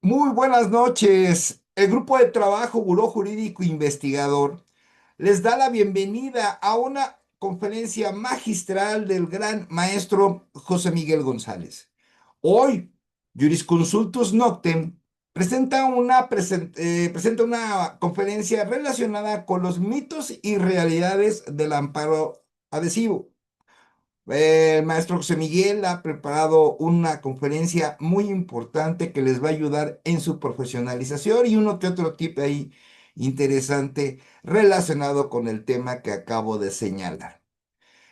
Muy buenas noches. El grupo de trabajo Buró Jurídico Investigador les da la bienvenida a una conferencia magistral del gran maestro José Miguel González. Hoy, Jurisconsultus Noctem presenta una conferencia relacionada con los mitos y realidades del amparo adhesivo. El maestro José Miguel ha preparado una conferencia muy importante que les va a ayudar en su profesionalización y uno que otro tip ahí interesante relacionado con el tema que acabo de señalar.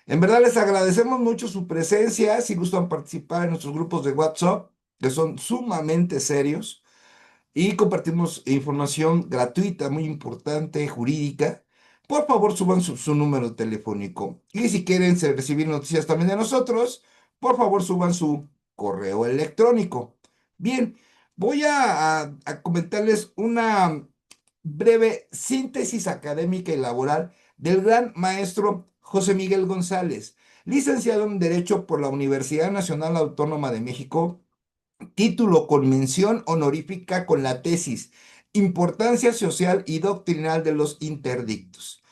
En verdad les agradecemos mucho su presencia. Si gustan participar en nuestros grupos de WhatsApp, que son sumamente serios, y compartimos información gratuita, muy importante, jurídica. Por favor, suban su número telefónico. Y si quieren recibir noticias también de nosotros, por favor, suban su correo electrónico. Bien, voy a comentarles una breve síntesis académica y laboral del gran maestro José Miguel González, licenciado en Derecho por la Universidad Nacional Autónoma de México, título con mención honorífica con la tesis Importancia social y doctrinal de los interdictos.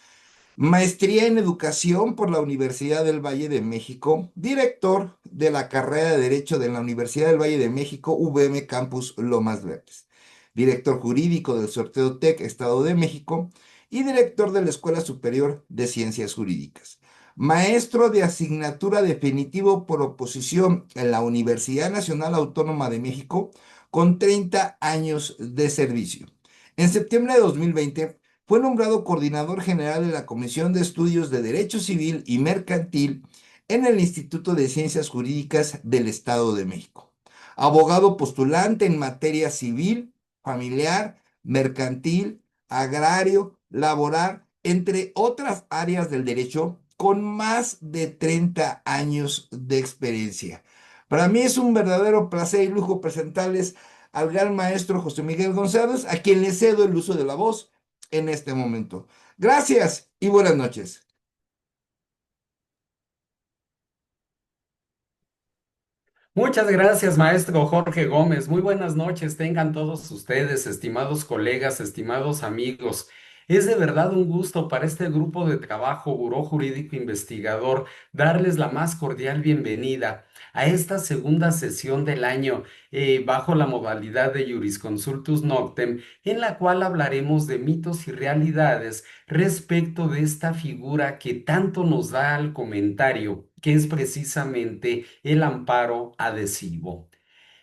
Maestría en Educación por la Universidad del Valle de México, director de la carrera de Derecho de la Universidad del Valle de México, UVM Campus Lomas Verdes, director jurídico del Sorteo TEC Estado de México y director de la Escuela Superior de Ciencias Jurídicas. Maestro de asignatura definitivo por oposición en la Universidad Nacional Autónoma de México con 30 años de servicio. En septiembre de 2020 fue nombrado coordinador general de la Comisión de Estudios de Derecho Civil y Mercantil en el Instituto de Ciencias Jurídicas del Estado de México. Abogado postulante en materia civil, familiar, mercantil, agrario, laboral, entre otras áreas del derecho, con más de 30 años de experiencia. Para mí es un verdadero placer y lujo presentarles al gran maestro José Miguel González, a quien le cedo el uso de la voz en este momento. Gracias y buenas noches. Muchas gracias, maestro Jorge Gómez. Muy buenas noches, tengan todos ustedes, estimados colegas, estimados amigos. Es de verdad un gusto para este grupo de trabajo Buró Jurídico Investigador darles la más cordial bienvenida a esta segunda sesión del año bajo la modalidad de Jurisconsultus Noctem, en la cual hablaremos de mitos y realidades respecto de esta figura que tanto nos da al comentario, que es precisamente el amparo adhesivo.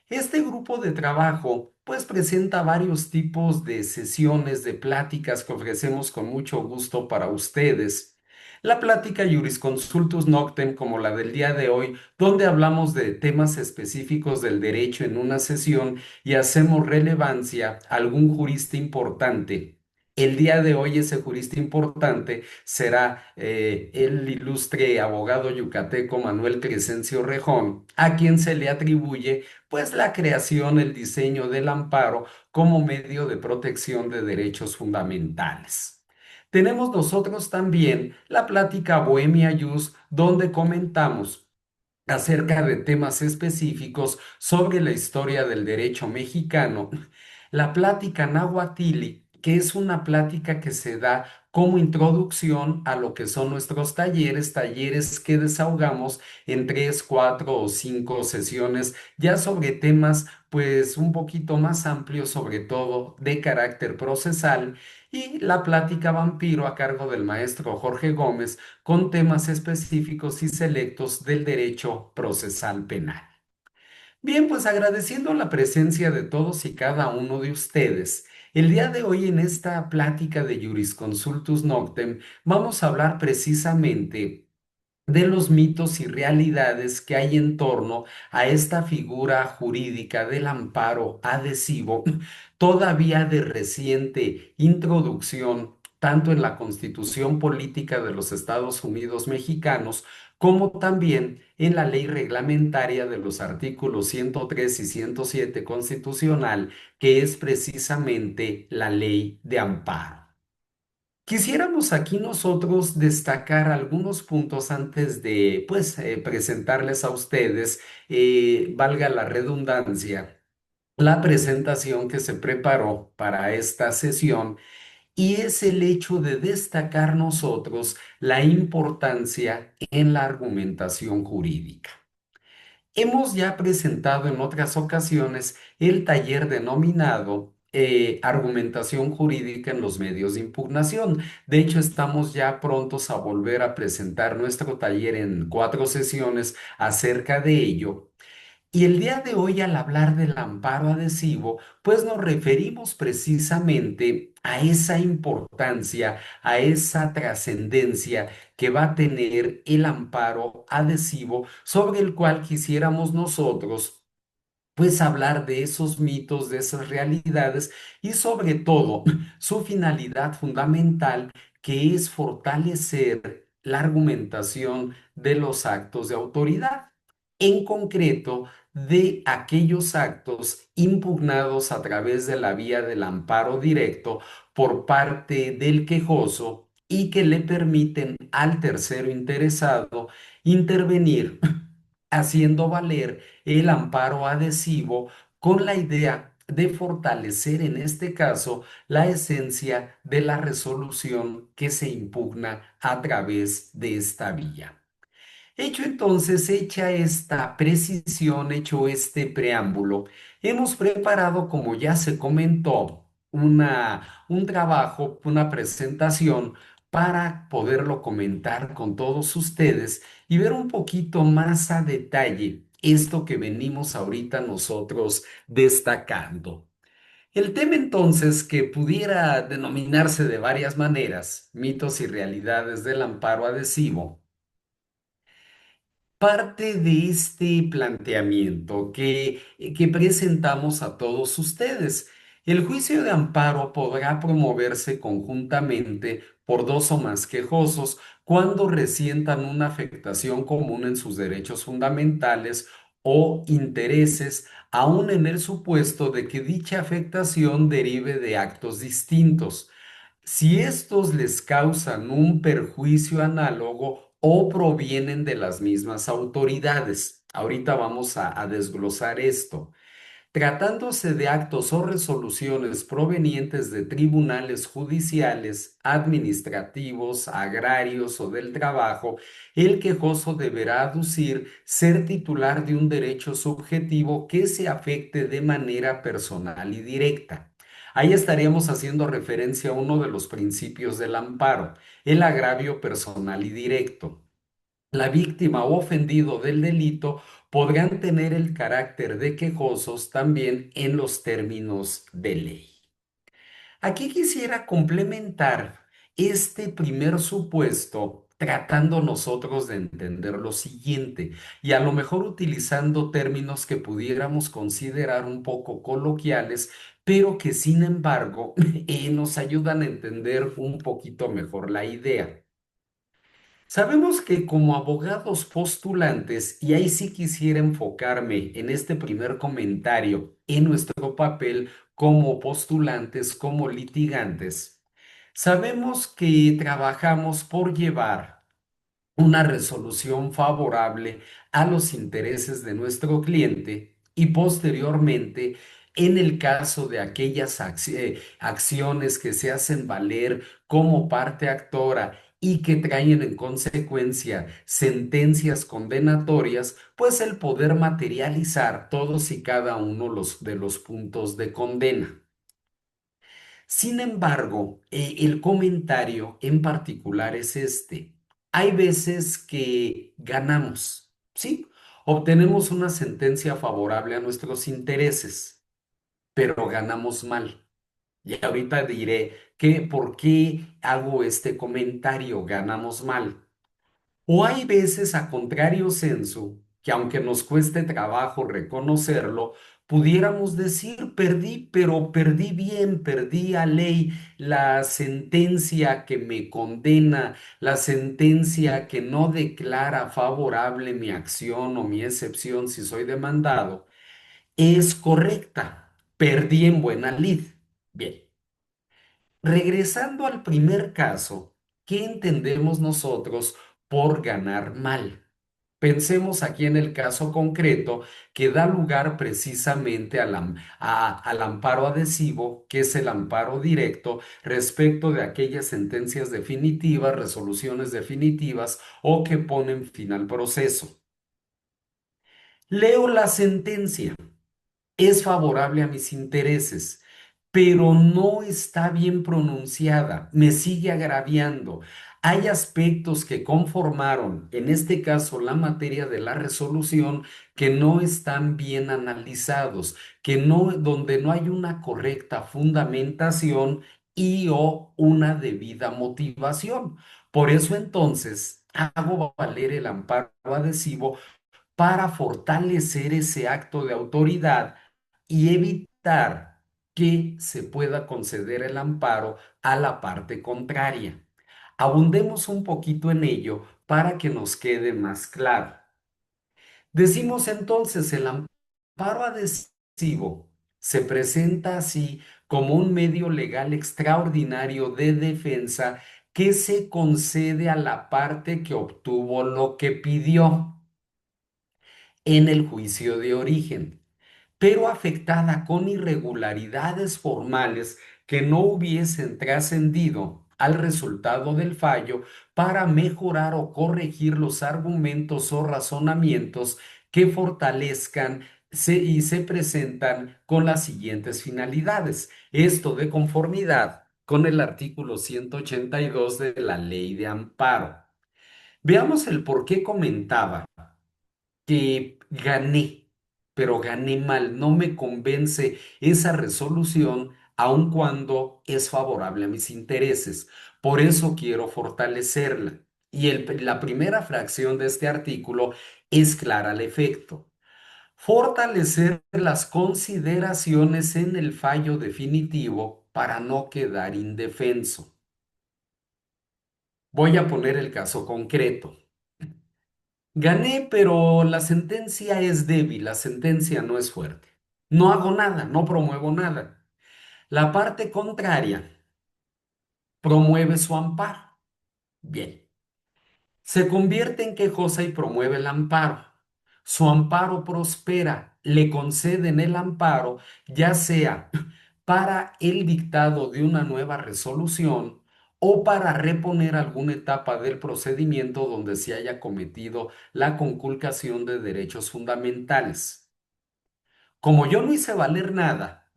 Este grupo de trabajo pues presenta varios tipos de sesiones de pláticas que ofrecemos con mucho gusto para ustedes. La plática Jurisconsultus Noctem, como la del día de hoy, donde hablamos de temas específicos del derecho en una sesión y hacemos relevancia a algún jurista importante. El día de hoy ese jurista importante será el ilustre abogado yucateco Manuel Crescencio Rejón, a quien se le atribuye pues la creación, el diseño del amparo como medio de protección de derechos fundamentales. Tenemos nosotros también la plática Bohemia Jus, donde comentamos acerca de temas específicos sobre la historia del derecho mexicano, la plática Nahuatili, que es una plática que se da como introducción a lo que son nuestros talleres, talleres que desahogamos en tres, cuatro o cinco sesiones, ya sobre temas pues un poquito más amplios, sobre todo de carácter procesal, y la plática vampiro a cargo del maestro Jorge Gómez con temas específicos y selectos del derecho procesal penal. Bien, pues agradeciendo la presencia de todos y cada uno de ustedes, el día de hoy en esta plática de Jurisconsultus Noctem vamos a hablar precisamente de los mitos y realidades que hay en torno a esta figura jurídica del amparo adhesivo, todavía de reciente introducción, tanto en la Constitución Política de los Estados Unidos Mexicanos, como también en la ley reglamentaria de los artículos 103 y 107 constitucional, que es precisamente la ley de amparo. Quisiéramos aquí nosotros destacar algunos puntos antes de, pues, presentarles a ustedes, valga la redundancia, la presentación que se preparó para esta sesión y es el hecho de destacar nosotros la importancia en la argumentación jurídica. Hemos ya presentado en otras ocasiones el taller denominado Argumentación Jurídica en los Medios de Impugnación. De hecho, estamos ya prontos a volver a presentar nuestro taller en 4 sesiones acerca de ello. Y el día de hoy, al hablar del amparo adhesivo, pues nos referimos precisamente a esa importancia, a esa trascendencia que va a tener el amparo adhesivo sobre el cual quisiéramos nosotros pues hablar de esos mitos, de esas realidades y sobre todo su finalidad fundamental, que es fortalecer la argumentación de los actos de autoridad, en concreto de aquellos actos impugnados a través de la vía del amparo directo por parte del quejoso y que le permiten al tercero interesado intervenir haciendo valer el amparo adhesivo con la idea de fortalecer en este caso la esencia de la resolución que se impugna a través de esta vía. Hecho entonces, hecha esta precisión, hecho este preámbulo, hemos preparado, como ya se comentó, un trabajo, una presentación para poderlo comentar con todos ustedes y ver un poquito más a detalle esto que venimos ahorita nosotros destacando. El tema entonces, que pudiera denominarse de varias maneras, mitos y realidades del amparo adhesivo, parte de este planteamiento que presentamos a todos ustedes. El juicio de amparo podrá promoverse conjuntamente por dos o más quejosos cuando resientan una afectación común en sus derechos fundamentales o intereses, aun en el supuesto de que dicha afectación derive de actos distintos, si estos les causan un perjuicio análogo o provienen de las mismas autoridades. Ahorita vamos a desglosar esto. Tratándose de actos o resoluciones provenientes de tribunales judiciales, administrativos, agrarios o del trabajo, el quejoso deberá aducir ser titular de un derecho subjetivo que se afecte de manera personal y directa. Ahí estaríamos haciendo referencia a uno de los principios del amparo, el agravio personal y directo. La víctima o ofendido del delito podrán tener el carácter de quejosos también en los términos de ley. Aquí quisiera complementar este primer supuesto tratando nosotros de entender lo siguiente y a lo mejor utilizando términos que pudiéramos considerar un poco coloquiales, pero que sin embargo nos ayudan a entender un poquito mejor la idea. Sabemos que como abogados postulantes, y ahí sí quisiera enfocarme en este primer comentario, en nuestro papel como postulantes, como litigantes, sabemos que trabajamos por llevar una resolución favorable a los intereses de nuestro cliente y posteriormente, en el caso de aquellas acciones que se hacen valer como parte actora y que traen en consecuencia sentencias condenatorias, pues el poder materializar todos y cada uno de los puntos de condena. Sin embargo, el comentario en particular es este. Hay veces que ganamos, ¿sí? Obtenemos una sentencia favorable a nuestros intereses, pero ganamos mal. Y ahorita diré que por qué hago este comentario, ganamos mal. O hay veces, a contrario sensu, que aunque nos cueste trabajo reconocerlo, pudiéramos decir perdí, pero perdí bien, perdí a ley la sentencia que me condena, la sentencia que no declara favorable mi acción o mi excepción si soy demandado, es correcta. Perdí en buena lid. Bien. Regresando al primer caso, ¿qué entendemos nosotros por ganar mal? Pensemos aquí en el caso concreto que da lugar precisamente al amparo adhesivo, que es el amparo directo respecto de aquellas sentencias definitivas, resoluciones definitivas o que ponen fin al proceso. Leo la sentencia, es favorable a mis intereses, pero no está bien pronunciada, me sigue agraviando. Hay aspectos que conformaron, en este caso, la materia de la resolución, que no están bien analizados, donde no hay una correcta fundamentación y o una debida motivación. Por eso entonces hago valer el amparo adhesivo para fortalecer ese acto de autoridad y evitar que se pueda conceder el amparo a la parte contraria. Abundemos un poquito en ello para que nos quede más claro. Decimos entonces, el amparo adhesivo se presenta así como un medio legal extraordinario de defensa que se concede a la parte que obtuvo lo que pidió en el juicio de origen, pero afectada con irregularidades formales que no hubiesen trascendido al resultado del fallo para mejorar o corregir los argumentos o razonamientos que fortalezcan y se presentan con las siguientes finalidades. Esto de conformidad con el artículo 182 de la Ley de Amparo. Veamos el por qué comentaba que gané, pero gané mal. No me convence esa resolución, aun cuando es favorable a mis intereses. Por eso quiero fortalecerla. Y la primera fracción de este artículo es clara al efecto. Fortalecer las consideraciones en el fallo definitivo para no quedar indefenso. Voy a poner el caso concreto. Gané, pero la sentencia es débil, la sentencia no es fuerte. No hago nada, no promuevo nada. La parte contraria promueve su amparo. Bien, se convierte en quejosa y promueve el amparo. Su amparo prospera, le conceden el amparo, ya sea para el dictado de una nueva resolución o para reponer alguna etapa del procedimiento donde se haya cometido la conculcación de derechos fundamentales. Como yo no hice valer nada,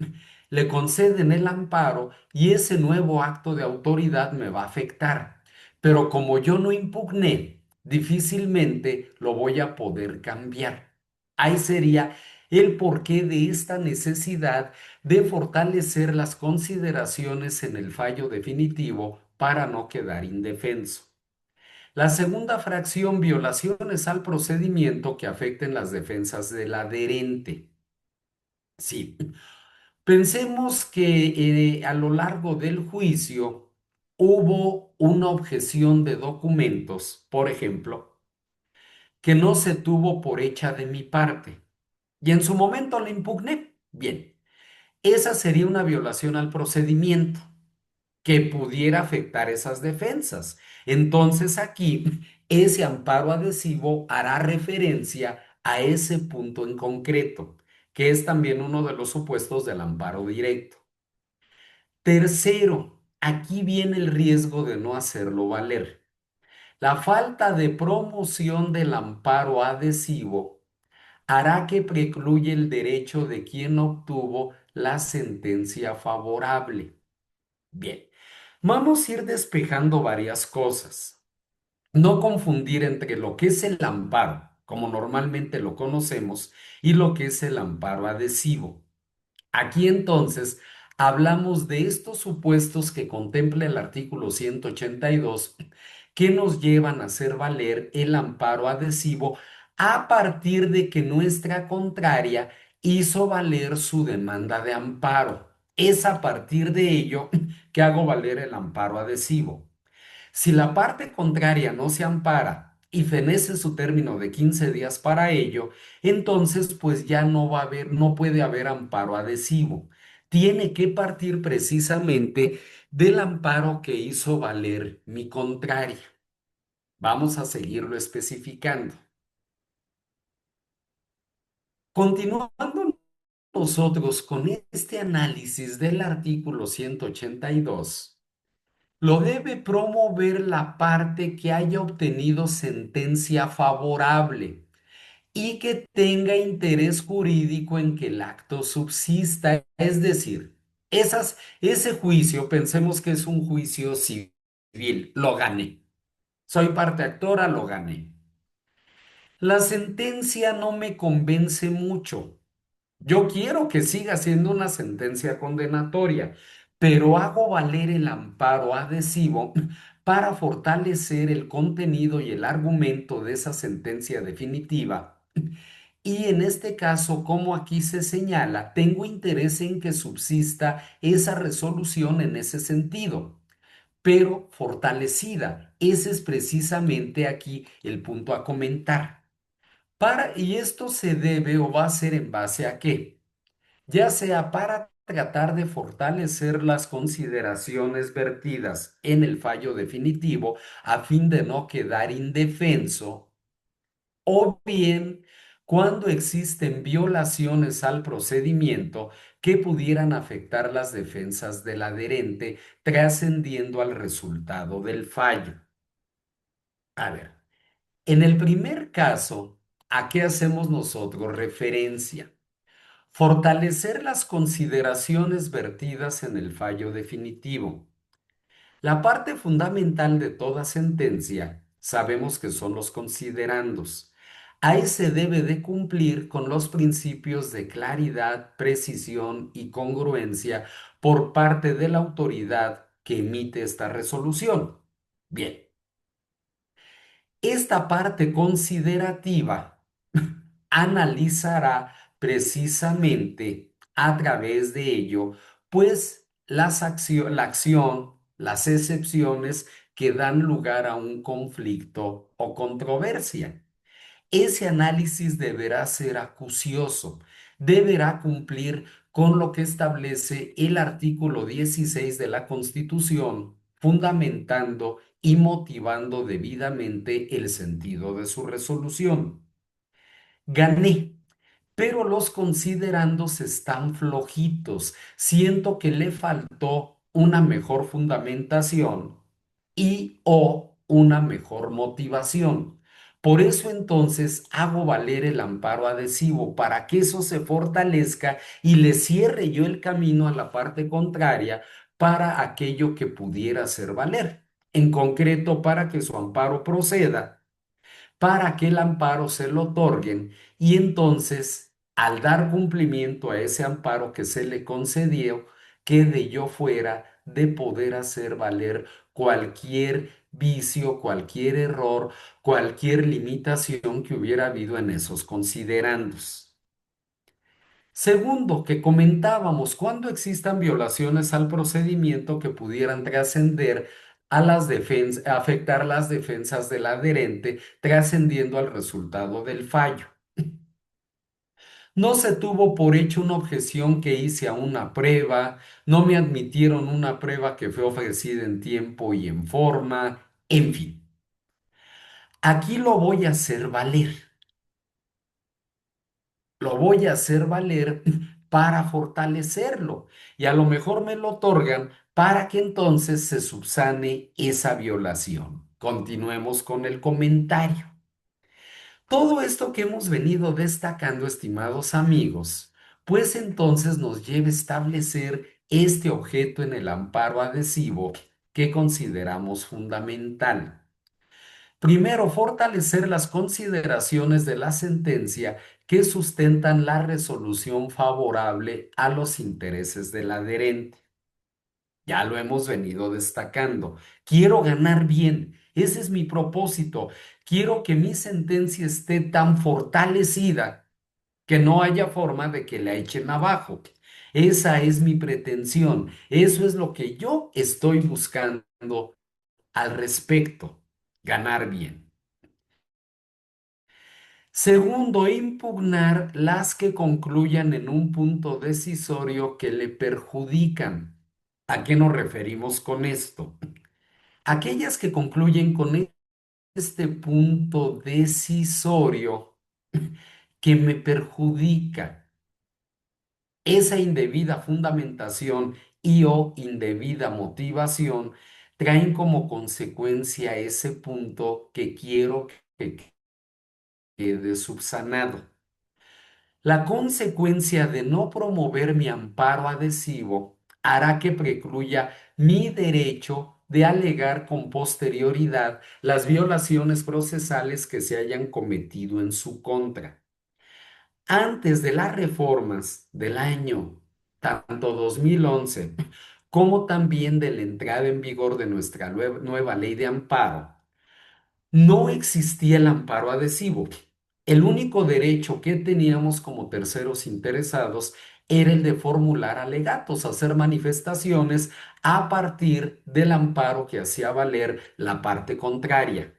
le conceden el amparo y ese nuevo acto de autoridad me va a afectar. Pero como yo no impugné, difícilmente lo voy a poder cambiar. Ahí sería el porqué de esta necesidad de fortalecer las consideraciones en el fallo definitivo para no quedar indefenso. La segunda fracción, violaciones al procedimiento que afecten las defensas del adherente. Sí, pensemos que a lo largo del juicio hubo una objeción de documentos, por ejemplo, que no se tuvo por hecha de mi parte y en su momento la impugné. Bien, esa sería una violación al procedimiento que pudiera afectar esas defensas. Entonces aquí ese amparo adhesivo hará referencia a ese punto en concreto, que es también uno de los supuestos del amparo directo. Tercero, aquí viene el riesgo de no hacerlo valer. La falta de promoción del amparo adhesivo hará que precluya el derecho de quien obtuvo la sentencia favorable. Bien, vamos a ir despejando varias cosas. No confundir entre lo que es el amparo, como normalmente lo conocemos, y lo que es el amparo adhesivo. Aquí entonces hablamos de estos supuestos que contempla el artículo 182 que nos llevan a hacer valer el amparo adhesivo a partir de que nuestra contraria hizo valer su demanda de amparo. Es a partir de ello que hago valer el amparo adhesivo. Si la parte contraria no se ampara y fenece su término de 15 días para ello, entonces pues ya no va a haber, no puede haber amparo adhesivo. Tiene que partir precisamente del amparo que hizo valer mi contraria. Vamos a seguirlo especificando. Continuando nosotros con este análisis del artículo 182, lo debe promover la parte que haya obtenido sentencia favorable y que tenga interés jurídico en que el acto subsista. Es decir, ese juicio, pensemos que es un juicio civil, lo gané. Soy parte actora, lo gané. La sentencia no me convence mucho. Yo quiero que siga siendo una sentencia condenatoria, pero hago valer el amparo adhesivo para fortalecer el contenido y el argumento de esa sentencia definitiva. Y en este caso, como aquí se señala, tengo interés en que subsista esa resolución en ese sentido, pero fortalecida. Ese es precisamente aquí el punto a comentar. Y esto se debe o va a ser en base a qué, ya sea para tratar de fortalecer las consideraciones vertidas en el fallo definitivo a fin de no quedar indefenso, o bien cuando existen violaciones al procedimiento que pudieran afectar las defensas del adherente, trascendiendo al resultado del fallo. A ver, en el primer caso, ¿a qué hacemos nosotros referencia? Fortalecer las consideraciones vertidas en el fallo definitivo. La parte fundamental de toda sentencia sabemos que son los considerandos. Ahí se debe de cumplir con los principios de claridad, precisión y congruencia por parte de la autoridad que emite esta resolución. Bien, esta parte considerativa analizará precisamente a través de ello, pues la acción, las excepciones que dan lugar a un conflicto o controversia. Ese análisis deberá ser acucioso, deberá cumplir con lo que establece el artículo 16 de la Constitución, fundamentando y motivando debidamente el sentido de su resolución. Gané, pero los considerandos están flojitos. Siento que le faltó una mejor fundamentación y o una mejor motivación. Por eso entonces hago valer el amparo adhesivo para que eso se fortalezca y le cierre yo el camino a la parte contraria para aquello que pudiera hacer valer. En concreto, para que su amparo proceda, para que el amparo se lo otorguen y entonces, al dar cumplimiento a ese amparo que se le concedió, quede yo fuera de poder hacer valer cualquier vicio, cualquier error, cualquier limitación que hubiera habido en esos considerandos. Segundo, que comentábamos, cuando existan violaciones al procedimiento que pudieran trascender a afectar las defensas del adherente, trascendiendo al resultado del fallo. No se tuvo por hecho una objeción que hice a una prueba, no me admitieron una prueba que fue ofrecida en tiempo y en forma, en fin. Aquí lo voy a hacer valer. Lo voy a hacer valer para fortalecerlo y a lo mejor me lo otorgan para que entonces se subsane esa violación. Continuemos con el comentario. Todo esto que hemos venido destacando, estimados amigos, pues entonces nos lleva a establecer este objeto en el amparo adhesivo que consideramos fundamental. Primero, fortalecer las consideraciones de la sentencia que sustentan la resolución favorable a los intereses del adherente. Ya lo hemos venido destacando. Quiero ganar bien. Ese es mi propósito. Quiero que mi sentencia esté tan fortalecida que no haya forma de que la echen abajo. Esa es mi pretensión. Eso es lo que yo estoy buscando al respecto. Ganar bien. Segundo, impugnar las que concluyan en un punto decisorio que le perjudican. ¿A qué nos referimos con esto? Aquellas que concluyen con este punto decisorio que me perjudica. Esa indebida fundamentación y o indebida motivación traen como consecuencia ese punto que quiero que quede subsanado. La consecuencia de no promover mi amparo adhesivo hará que precluya mi derecho de alegar con posterioridad las violaciones procesales que se hayan cometido en su contra. Antes de las reformas del año tanto 2011 como también de la entrada en vigor de nuestra nueva ley de amparo, no existía el amparo adhesivo. El único derecho que teníamos como terceros interesados era el de formular alegatos, hacer manifestaciones a partir del amparo que hacía valer la parte contraria.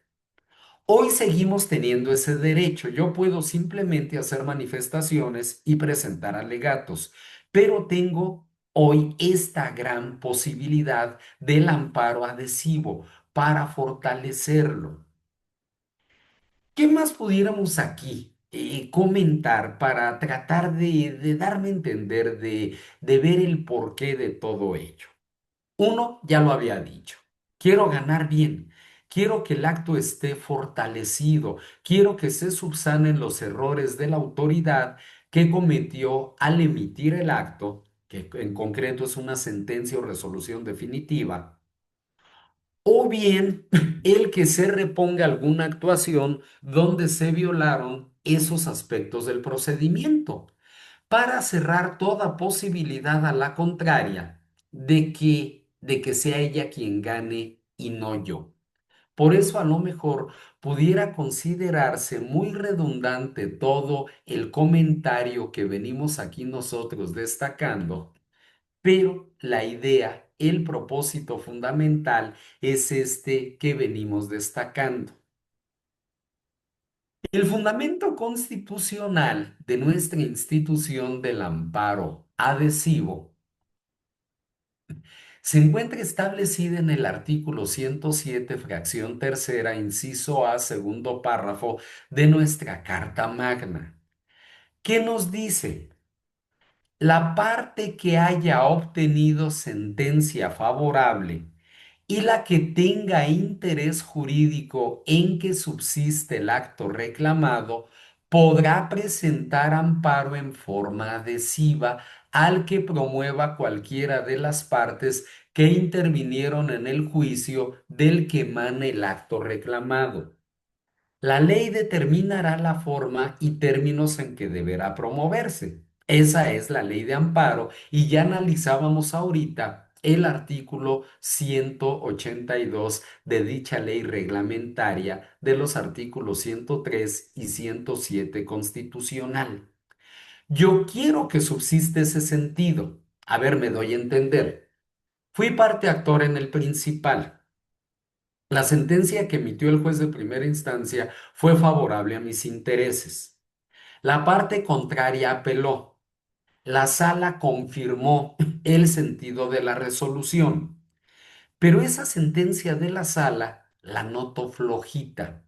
Hoy seguimos teniendo ese derecho. Yo puedo simplemente hacer manifestaciones y presentar alegatos, pero tengo hoy esta gran posibilidad del amparo adhesivo para fortalecerlo. ¿Qué más pudiéramos aquí comentar para tratar de darme a entender, de ver el porqué de todo ello? Uno, ya lo había dicho, quiero ganar bien, quiero que el acto esté fortalecido, quiero que se subsanen los errores de la autoridad que cometió al emitir el acto, que en concreto es una sentencia o resolución definitiva, o bien el que se reponga alguna actuación donde se violaron esos aspectos del procedimiento, para cerrar toda posibilidad a la contraria de que sea ella quien gane y no yo. Por eso a lo mejor pudiera considerarse muy redundante todo el comentario que venimos aquí nosotros destacando, pero la idea, el propósito fundamental es este que venimos destacando. El fundamento constitucional de nuestra institución del amparo adhesivo se encuentra establecida en el artículo 107, fracción tercera, inciso A, segundo párrafo de nuestra Carta Magna, que nos dice: la parte que haya obtenido sentencia favorable y la que tenga interés jurídico en que subsiste el acto reclamado, podrá presentar amparo en forma adhesiva al que promueva cualquiera de las partes que intervinieron en el juicio del que emane el acto reclamado. La ley determinará la forma y términos en que deberá promoverse. Esa es la ley de amparo y ya analizábamos ahorita el artículo 182 de dicha ley reglamentaria de los artículos 103 y 107 constitucional. Yo quiero que subsiste ese sentido. A ver, me doy a entender. Fui parte actora en el principal. La sentencia que emitió el juez de primera instancia fue favorable a mis intereses. La parte contraria apeló. La sala confirmó el sentido de la resolución, pero esa sentencia de la sala la noto flojita.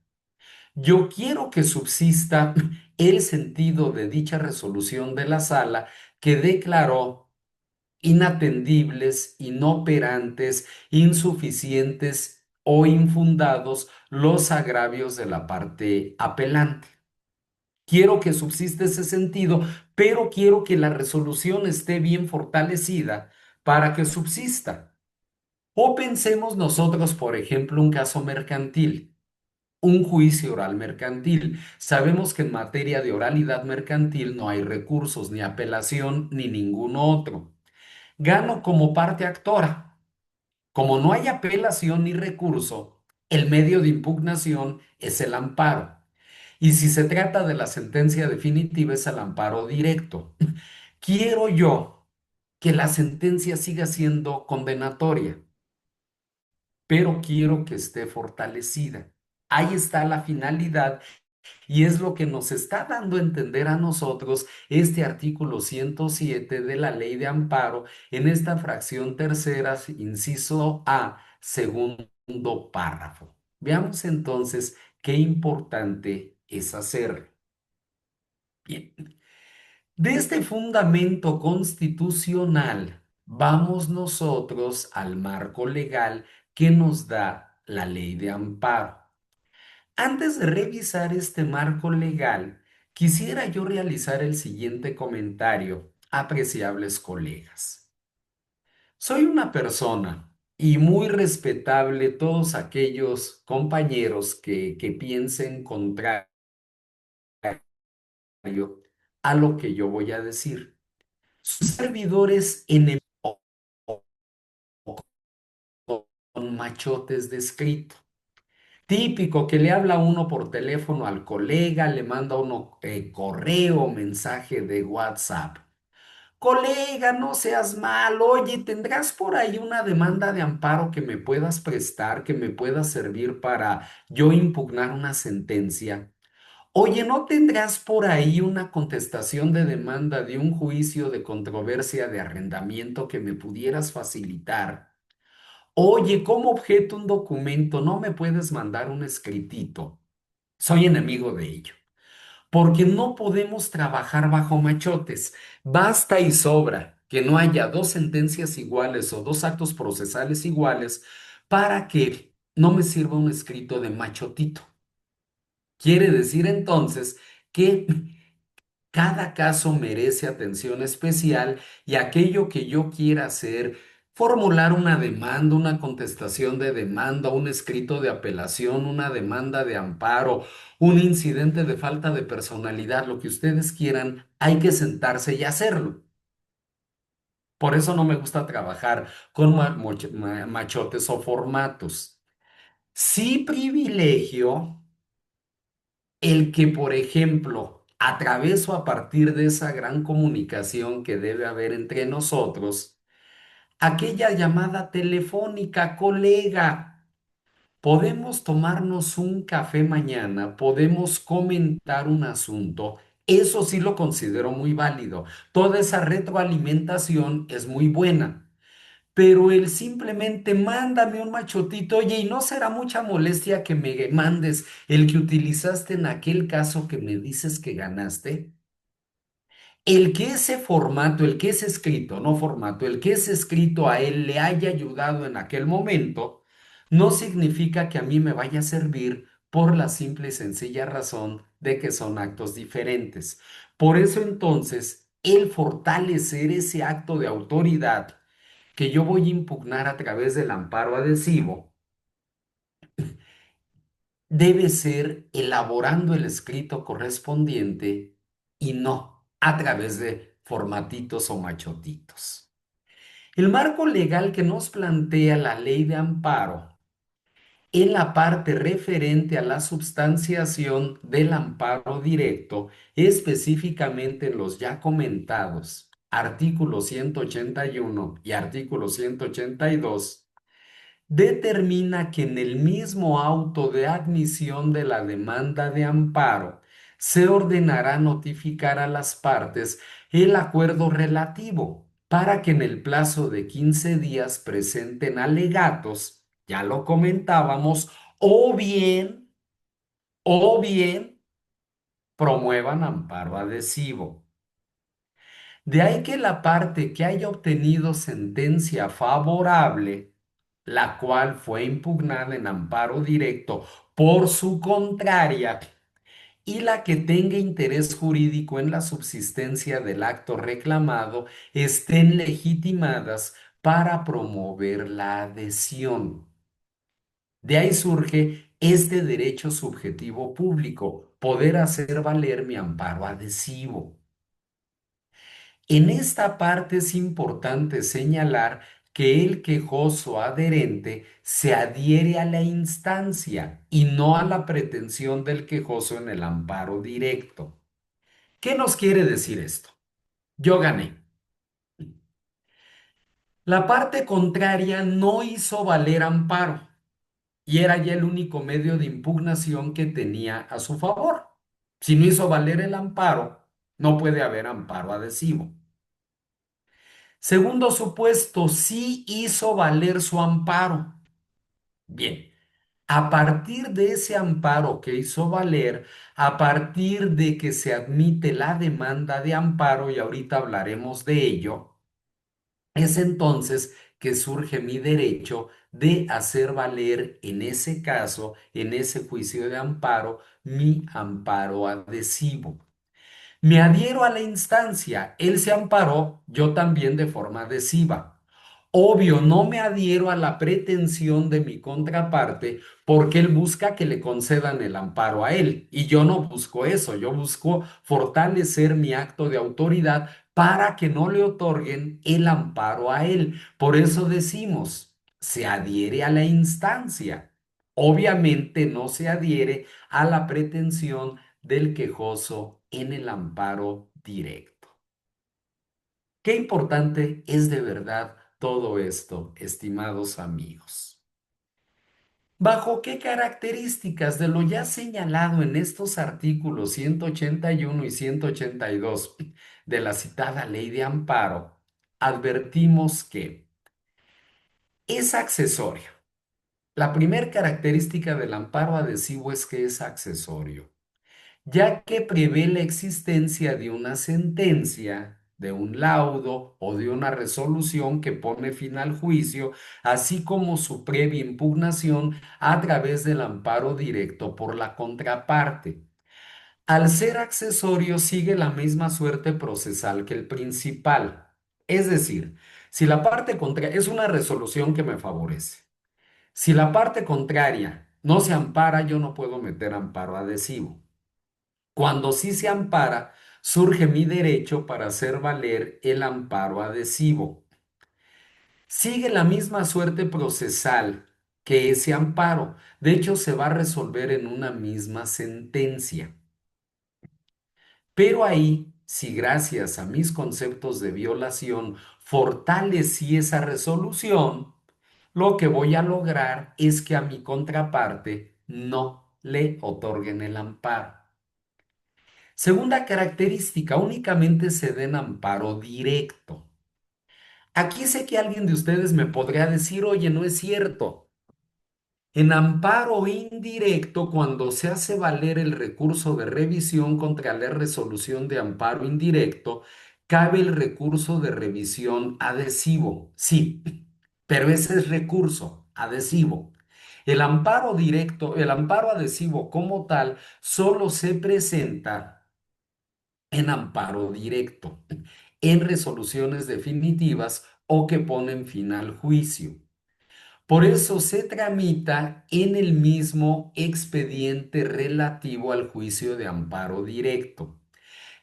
Yo quiero que subsista el sentido de dicha resolución de la sala, que declaró inatendibles, inoperantes, insuficientes o infundados los agravios de la parte apelante. Quiero que subsista ese sentido, pero quiero que la resolución esté bien fortalecida para que subsista. O pensemos nosotros, por ejemplo, un caso mercantil, un juicio oral mercantil. Sabemos que en materia de oralidad mercantil no hay recursos, ni apelación, ni ningún otro. Gano como parte actora. Como no hay apelación ni recurso, el medio de impugnación es el amparo. Y si se trata de la sentencia definitiva, es el amparo directo. Quiero yo que la sentencia siga siendo condenatoria, pero quiero que esté fortalecida. Ahí está la finalidad y es lo que nos está dando a entender a nosotros este artículo 107 de la Ley de Amparo en esta fracción tercera, inciso A, segundo párrafo. Veamos entonces qué importante es hacer. Bien, de este fundamento constitucional vamos nosotros al marco legal que nos da la ley de amparo. Antes de revisar este marco legal, quisiera yo realizar el siguiente comentario, apreciables colegas. Soy una persona y muy respetable todos aquellos compañeros que piensen contrario a lo que yo voy a decir. Sus servidores enemigos con machotes de escrito. Típico que le habla uno por teléfono al colega, le manda uno correo, mensaje de WhatsApp. Colega, no seas mal. Oye, ¿tendrás por ahí una demanda de amparo que me puedas prestar, que me pueda servir para yo impugnar una sentencia? Oye, ¿no tendrás por ahí una contestación de demanda de un juicio de controversia de arrendamiento que me pudieras facilitar? Oye, como objeto un documento, ¿no me puedes mandar un escritito? Soy enemigo de ello, porque no podemos trabajar bajo machotes. Basta y sobra que no haya dos sentencias iguales o dos actos procesales iguales para que no me sirva un escrito de machotito. Quiere decir entonces que cada caso merece atención especial y aquello que yo quiera hacer, formular una demanda, una contestación de demanda, un escrito de apelación, una demanda de amparo, un incidente de falta de personalidad, lo que ustedes quieran, hay que sentarse y hacerlo. Por eso no me gusta trabajar con machotes o formatos. Sí privilegio el que, por ejemplo, a través o a partir de esa gran comunicación que debe haber entre nosotros, aquella llamada telefónica, colega, podemos tomarnos un café mañana, podemos comentar un asunto. Eso sí lo considero muy válido. Toda esa retroalimentación es muy buena. Pero el simplemente mándame un machotito, oye, y no será mucha molestia que me mandes el que utilizaste en aquel caso que me dices que ganaste. El que ese formato, el que es escrito, no formato, el que es escrito a él le haya ayudado en aquel momento, no significa que a mí me vaya a servir por la simple y sencilla razón de que son actos diferentes. Por eso entonces, el fortalecer ese acto de autoridad que yo voy a impugnar a través del amparo adhesivo debe ser elaborando el escrito correspondiente y no a través de formatitos o machotitos. El marco legal que nos plantea la ley de amparo en la parte referente a la substanciación del amparo directo, específicamente en los ya comentados artículo 181 y artículo 182, determina que en el mismo auto de admisión de la demanda de amparo se ordenará notificar a las partes el acuerdo relativo para que en el plazo de 15 días presenten alegatos, ya lo comentábamos, o bien, o bien promuevan amparo adhesivo. De ahí que la parte que haya obtenido sentencia favorable, la cual fue impugnada en amparo directo por su contraria, y la que tenga interés jurídico en la subsistencia del acto reclamado, estén legitimadas para promover la adhesión. De ahí surge este derecho subjetivo público, poder hacer valer mi amparo adhesivo. En esta parte es importante señalar que el quejoso adherente se adhiere a la instancia y no a la pretensión del quejoso en el amparo directo. ¿Qué nos quiere decir esto? Yo gané. La parte contraria no hizo valer amparo y era ya el único medio de impugnación que tenía a su favor. Si no hizo valer el amparo, no puede haber amparo adhesivo. Segundo supuesto, sí hizo valer su amparo. Bien, A partir de ese amparo que hizo valer, a partir de que se admite la demanda de amparo, y ahorita hablaremos de ello, es entonces que surge mi derecho de hacer valer en ese caso, en ese juicio de amparo, mi amparo adhesivo. Me adhiero a la instancia, él se amparó, yo también de forma adhesiva. Obvio, no me adhiero a la pretensión de mi contraparte porque él busca que le concedan el amparo a él y yo no busco eso, yo busco fortalecer mi acto de autoridad para que no le otorguen el amparo a él. Por eso decimos, se adhiere a la instancia. Obviamente no se adhiere a la pretensión del quejoso en el amparo directo. Qué importante es de verdad todo esto, estimados amigos. ¿Bajo qué características de lo ya señalado en estos artículos 181 y 182 de la citada ley de amparo, advertimos que es accesorio? La primera característica del amparo adhesivo es que es accesorio, ya que prevé la existencia de una sentencia, de un laudo o de una resolución que pone fin al juicio, así como su previa impugnación a través del amparo directo por la contraparte. Al ser accesorio sigue la misma suerte procesal que el principal. Es decir, si la parte contraria es una resolución que me favorece, si la parte contraria no se ampara, yo no puedo meter amparo adhesivo. Cuando sí se ampara, surge mi derecho para hacer valer el amparo adhesivo. Sigue la misma suerte procesal que ese amparo. De hecho, se va a resolver en una misma sentencia. Pero ahí, si gracias a mis conceptos de violación fortalecí esa resolución, lo que voy a lograr es que a mi contraparte no le otorguen el amparo. Segunda característica, únicamente se den amparo directo. Aquí sé que alguien de ustedes me podría decir, oye, no es cierto. En amparo indirecto, cuando se hace valer el recurso de revisión contra la resolución de amparo indirecto, cabe el recurso de revisión adhesivo. Sí, pero ese es recurso adhesivo. El amparo directo, el amparo adhesivo como tal, solo se presenta en amparo directo, en resoluciones definitivas o que ponen fin al juicio. Por eso se tramita en el mismo expediente relativo al juicio de amparo directo.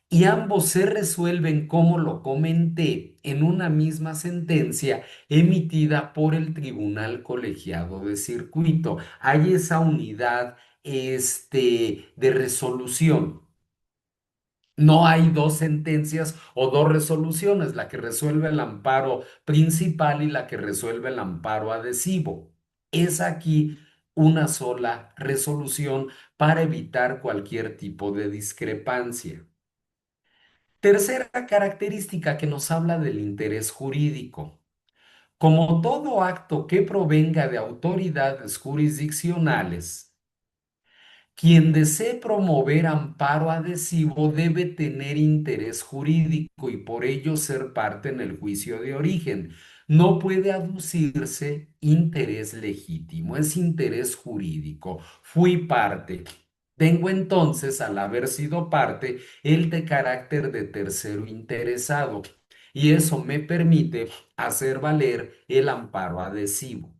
Y ambos se resuelven, como lo comenté, en una misma sentencia emitida por el Tribunal Colegiado de Circuito. Hay esa unidad de resolución. No hay dos sentencias o dos resoluciones, la que resuelve el amparo principal y la que resuelve el amparo adhesivo. Es aquí una sola resolución para evitar cualquier tipo de discrepancia. Tercera característica que nos habla del interés jurídico. Como todo acto que provenga de autoridades jurisdiccionales, quien desee promover amparo adhesivo debe tener interés jurídico y por ello ser parte en el juicio de origen. No puede aducirse interés legítimo, es interés jurídico. Fui parte. Tengo entonces, al haber sido parte, el de carácter de tercero interesado y eso me permite hacer valer el amparo adhesivo.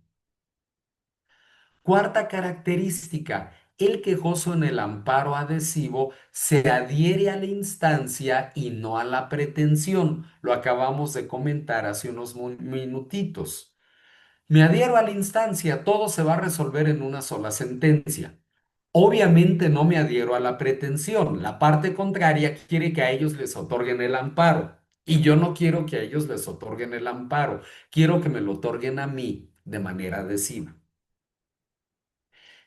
Cuarta característica, el quejoso en el amparo adhesivo se adhiere a la instancia y no a la pretensión. Lo acabamos de comentar hace unos minutitos. Me adhiero a la instancia, todo se va a resolver en una sola sentencia. Obviamente no me adhiero a la pretensión. La parte contraria quiere que a ellos les otorguen el amparo. Y yo no quiero que a ellos les otorguen el amparo. Quiero que me lo otorguen a mí de manera adhesiva.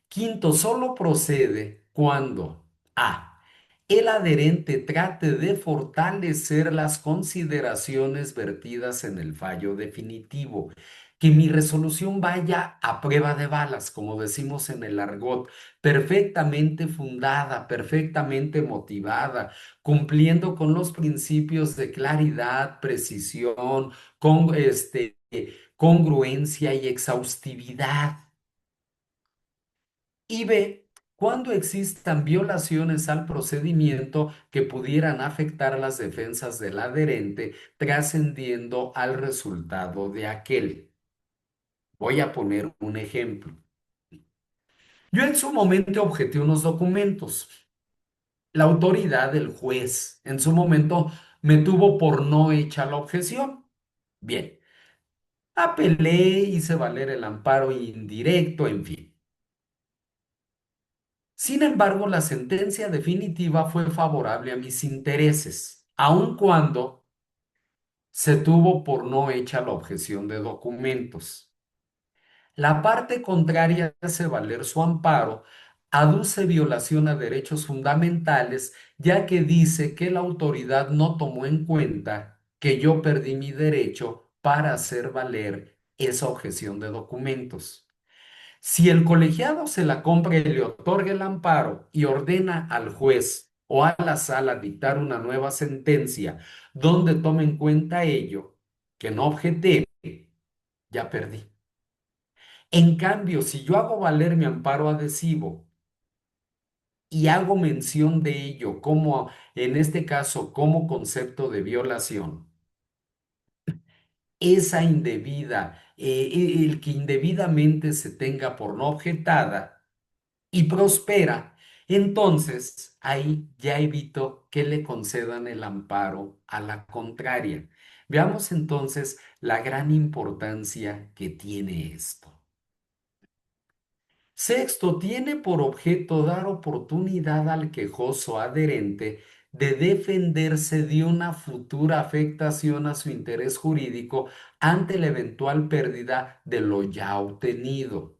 Quinto, solo procede cuando A. El adherente trate de fortalecer las consideraciones vertidas en el fallo definitivo. que mi resolución vaya a prueba de balas, como decimos en el argot, perfectamente fundada, perfectamente motivada, cumpliendo con los principios de claridad, precisión, congruencia y exhaustividad. Y B, cuando existan violaciones al procedimiento que pudieran afectar las defensas del adherente, trascendiendo al resultado de aquel. Voy a poner un ejemplo. Yo en su momento objeté unos documentos. La autoridad, el juez, en su momento me tuvo por no hecha la objeción. Bien, apelé, hice valer el amparo indirecto, en fin. Sin embargo, la sentencia definitiva fue favorable a mis intereses, aun cuando se tuvo por no hecha la objeción de documentos. La parte contraria hace valer su amparo, aduce violación a derechos fundamentales, ya que dice que la autoridad no tomó en cuenta que yo perdí mi derecho para hacer valer esa objeción de documentos. Si el colegiado se la compra y le otorga el amparo y ordena al juez o a la sala dictar una nueva sentencia donde tome en cuenta ello, que no objeté, ya perdí. En cambio, si yo hago valer mi amparo adhesivo y hago mención de ello como, en este caso, como concepto de violación, esa indebida, el que indebidamente se tenga por no objetada, y prospera, entonces ahí ya evito que le concedan el amparo a la contraria. Veamos entonces la gran importancia que tiene esto. Sexto, tiene por objeto dar oportunidad al quejoso adherente de defenderse de una futura afectación a su interés jurídico ante la eventual pérdida de lo ya obtenido.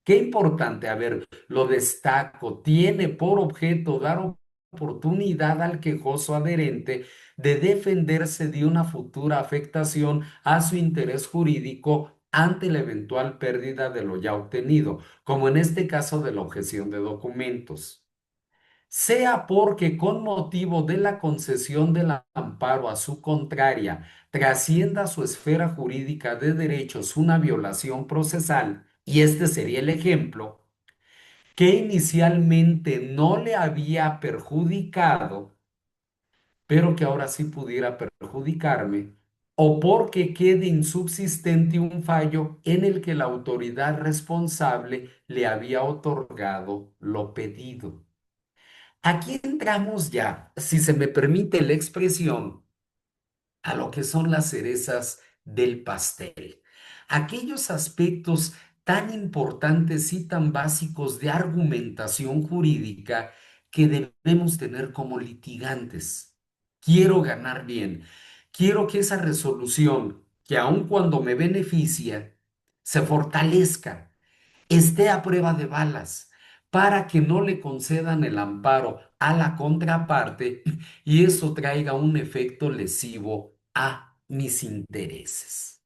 Qué importante, a ver, lo destaco, tiene por objeto dar oportunidad al quejoso adherente de defenderse de una futura afectación a su interés jurídico ante la eventual pérdida de lo ya obtenido, como en este caso de la objeción de documentos. Sea porque con motivo de la concesión del amparo a su contraria trascienda su esfera jurídica de derechos una violación procesal, y este sería el ejemplo, que inicialmente no le había perjudicado, pero que ahora sí pudiera perjudicarme, o porque quede insubsistente un fallo en el que la autoridad responsable le había otorgado lo pedido. Aquí entramos ya, si se me permite la expresión, a lo que son las cerezas del pastel. Aquellos aspectos tan importantes y tan básicos de argumentación jurídica que debemos tener como litigantes. Quiero ganar bien. Quiero que esa resolución, que aun cuando me beneficia, se fortalezca, esté a prueba de balas, para que no le concedan el amparo a la contraparte y eso traiga un efecto lesivo a mis intereses.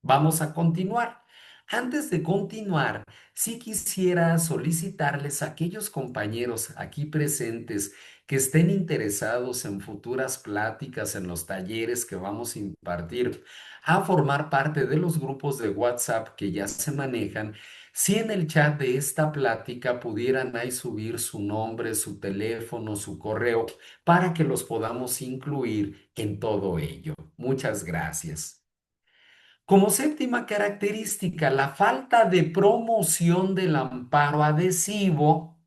Vamos a continuar. Antes de continuar, sí quisiera solicitarles a aquellos compañeros aquí presentes que estén interesados en futuras pláticas en los talleres que vamos a impartir, a formar parte de los grupos de WhatsApp que ya se manejan. Si en el chat de esta plática pudieran ahí subir su nombre, su teléfono, su correo, para que los podamos incluir en todo ello. Muchas gracias. Como séptima característica, la falta de promoción del amparo adhesivo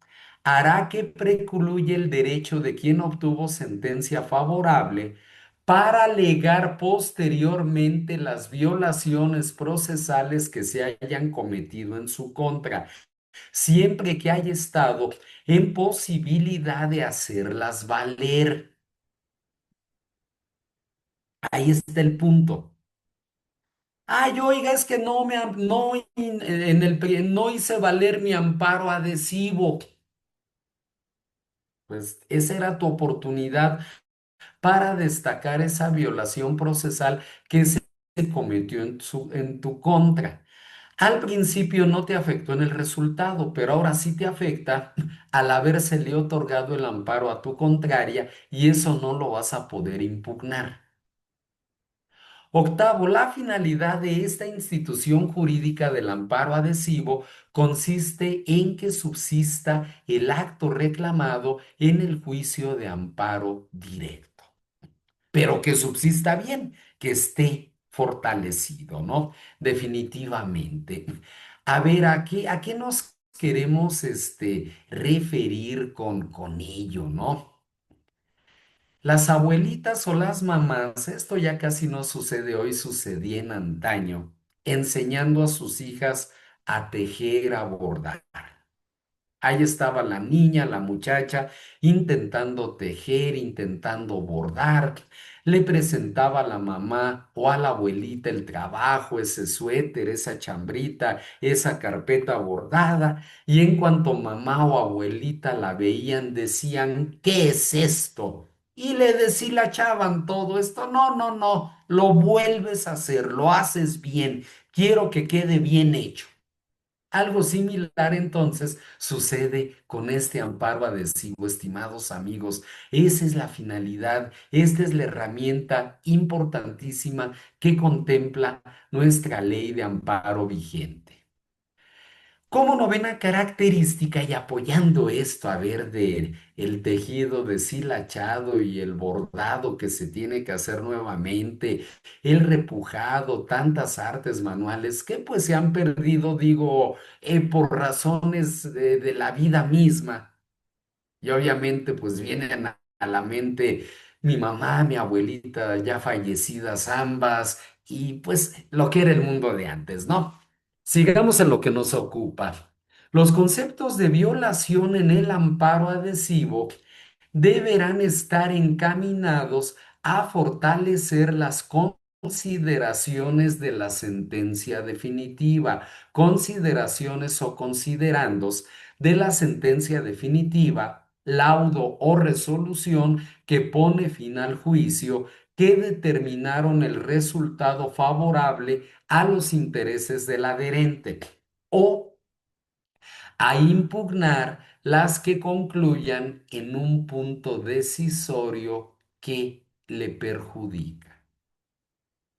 hará que precluya el derecho de quien obtuvo sentencia favorable para alegar posteriormente las violaciones procesales que se hayan cometido en su contra, siempre que haya estado en posibilidad de hacerlas valer. Ahí está el punto. Ay, oiga, es que no hice valer mi amparo adhesivo. Pues esa era tu oportunidad para destacar esa violación procesal que se se cometió en tu contra. Al principio no te afectó en el resultado, pero ahora sí te afecta al habérsele otorgado el amparo a tu contraria y eso no lo vas a poder impugnar. Octavo, la finalidad de esta institución jurídica del amparo adhesivo consiste en que subsista el acto reclamado en el juicio de amparo directo, pero que subsista bien, que esté fortalecido, ¿no? Definitivamente. A ver, a qué nos queremos referir con ello, ¿no? Las abuelitas o las mamás, esto ya casi no sucede hoy, sucedía en antaño, enseñando a sus hijas a tejer, a bordar. Ahí estaba la niña, la muchacha, intentando tejer, intentando bordar. Le presentaba a la mamá o a la abuelita el trabajo, ese suéter, esa chambrita, esa carpeta bordada. Y en cuanto mamá o abuelita la veían, decían, ¿qué es esto? Y le deshilachaban todo esto. No, no, no, lo vuelves a hacer, lo haces bien. Quiero que quede bien hecho. Algo similar entonces sucede con este amparo adhesivo, estimados amigos. Esa es la finalidad, esta es la herramienta importantísima que contempla nuestra ley de amparo vigente. Como novena característica y apoyando esto, a ver, de el tejido deshilachado y el bordado que se tiene que hacer nuevamente, el repujado, tantas artes manuales que pues se han perdido, digo, por razones de la vida misma. Y obviamente pues vienen a la mente mi mamá, mi abuelita, ya fallecidas ambas, y pues lo que era el mundo de antes, ¿no? Sigamos en lo que nos ocupa. Los conceptos de violación en el amparo adhesivo deberán estar encaminados a fortalecer las consideraciones de la sentencia definitiva, consideraciones o considerandos de la sentencia definitiva, laudo o resolución que pone fin al juicio, que determinaron el resultado favorable a los intereses del adherente o a impugnar las que concluyan en un punto decisorio que le perjudica.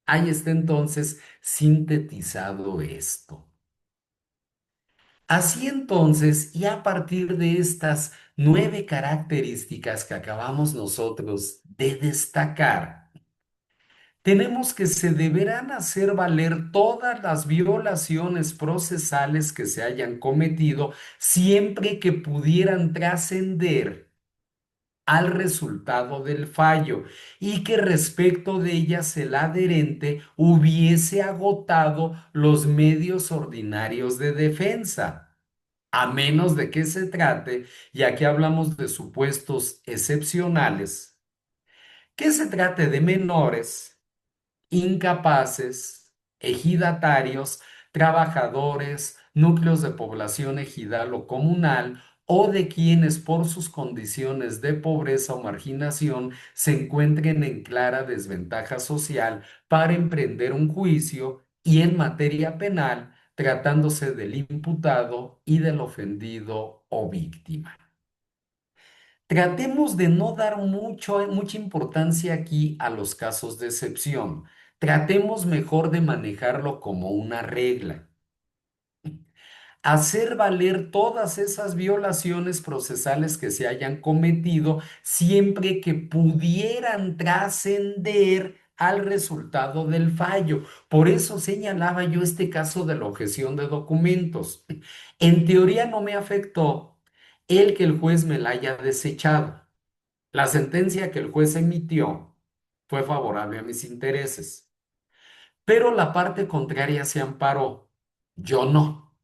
Ahí está entonces sintetizado esto. Así entonces, y a partir de estas 9 características que acabamos nosotros de destacar, tenemos que se deberán hacer valer todas las violaciones procesales que se hayan cometido siempre que pudieran trascender al resultado del fallo y que respecto de ellas el adherente hubiese agotado los medios ordinarios de defensa, a menos de que se trate, y aquí hablamos de supuestos excepcionales, que se trate de menores incapaces, ejidatarios, trabajadores, núcleos de población ejidal o comunal, o de quienes por sus condiciones de pobreza o marginación se encuentren en clara desventaja social para emprender un juicio y en materia penal, tratándose del imputado y del ofendido o víctima. Tratemos de no dar mucha importancia aquí a los casos de excepción. Tratemos mejor de manejarlo como una regla. Hacer valer todas esas violaciones procesales que se hayan cometido siempre que pudieran trascender al resultado del fallo. Por eso señalaba yo este caso de la objeción de documentos. En teoría no me afectó el que el juez me la haya desechado. La sentencia que el juez emitió fue favorable a mis intereses, pero la parte contraria se amparó, yo no,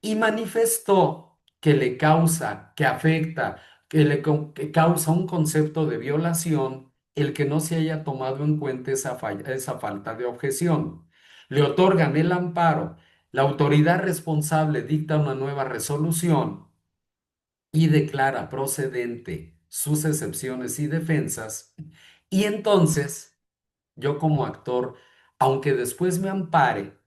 y manifestó que le causa, que afecta, que causa un concepto de violación el que no se haya tomado en cuenta esa falta de objeción. Le otorgan el amparo, la autoridad responsable dicta una nueva resolución y declara procedente sus excepciones y defensas, y entonces yo como actor aunque después me ampare,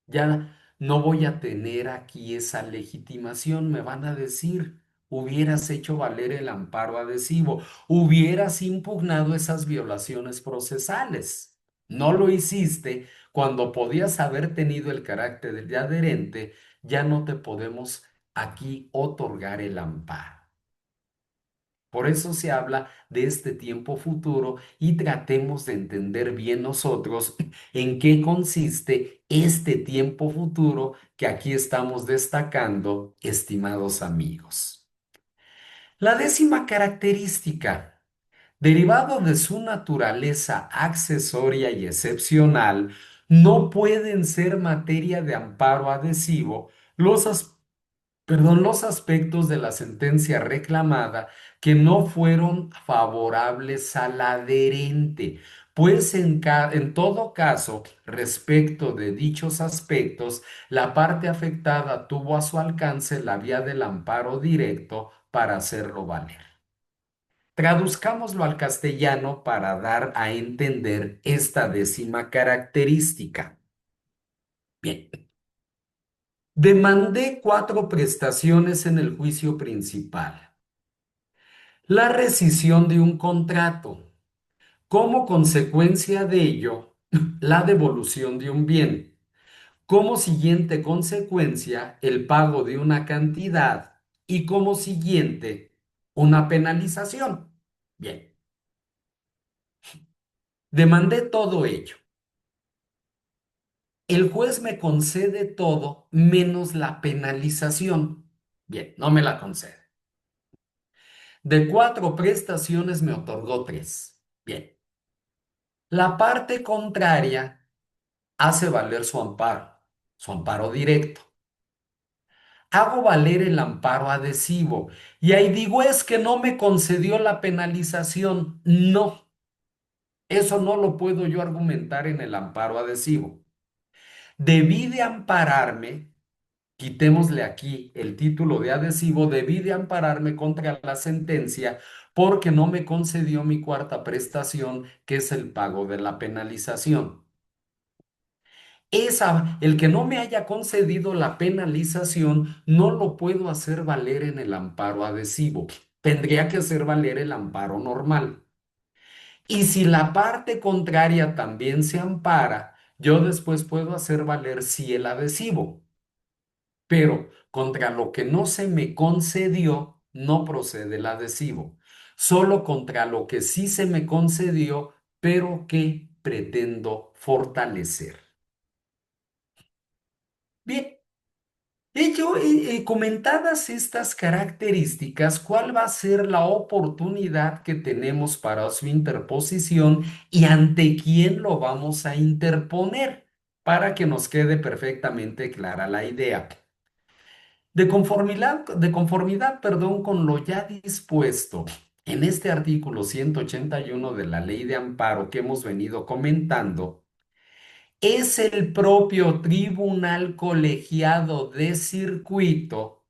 ya no voy a tener aquí esa legitimación. Me van a decir, hubieras hecho valer el amparo adhesivo, hubieras impugnado esas violaciones procesales. No lo hiciste cuando podías haber tenido el carácter de adherente, ya no te podemos aquí otorgar el amparo. Por eso se habla de este tiempo futuro y tratemos de entender bien nosotros en qué consiste este tiempo futuro que aquí estamos destacando, estimados amigos. La décima característica, derivado de su naturaleza accesoria y excepcional, no pueden ser materia de amparo adhesivo los aspectos de la sentencia reclamada que no fueron favorables al adherente, pues en todo caso, respecto de dichos aspectos, la parte afectada tuvo a su alcance la vía del amparo directo para hacerlo valer. Traduzcámoslo al castellano para dar a entender esta décima característica. Bien. Demandé 4 prestaciones en el juicio principal. La rescisión de un contrato. Como consecuencia de ello, la devolución de un bien. Como siguiente consecuencia, el pago de una cantidad. Y como siguiente, una penalización. Bien, demandé todo ello. El juez me concede todo menos la penalización. Bien, no me la concede. De 4 prestaciones me otorgó 3. Bien. La parte contraria hace valer su amparo directo. Hago valer el amparo adhesivo y ahí digo es que no me concedió la penalización. No, eso no lo puedo yo argumentar en el amparo adhesivo. Debí de ampararme, quitémosle aquí el título de adhesivo, debí de ampararme contra la sentencia porque no me concedió mi 4 prestación, que es el pago de la penalización. El que no me haya concedido la penalización no lo puedo hacer valer en el amparo adhesivo. Tendría que hacer valer el amparo normal. Y si la parte contraria también se ampara, yo después puedo hacer valer sí el adhesivo. Pero contra lo que no se me concedió, no procede el adhesivo. Solo contra lo que sí se me concedió, pero que pretendo fortalecer. Bien. Comentadas estas características, ¿cuál va a ser la oportunidad que tenemos para su interposición y ante quién lo vamos a interponer? Para que nos quede perfectamente clara la idea. De conformidad, con lo ya dispuesto en este artículo 181 de la Ley de Amparo que hemos venido comentando, es el propio tribunal colegiado de circuito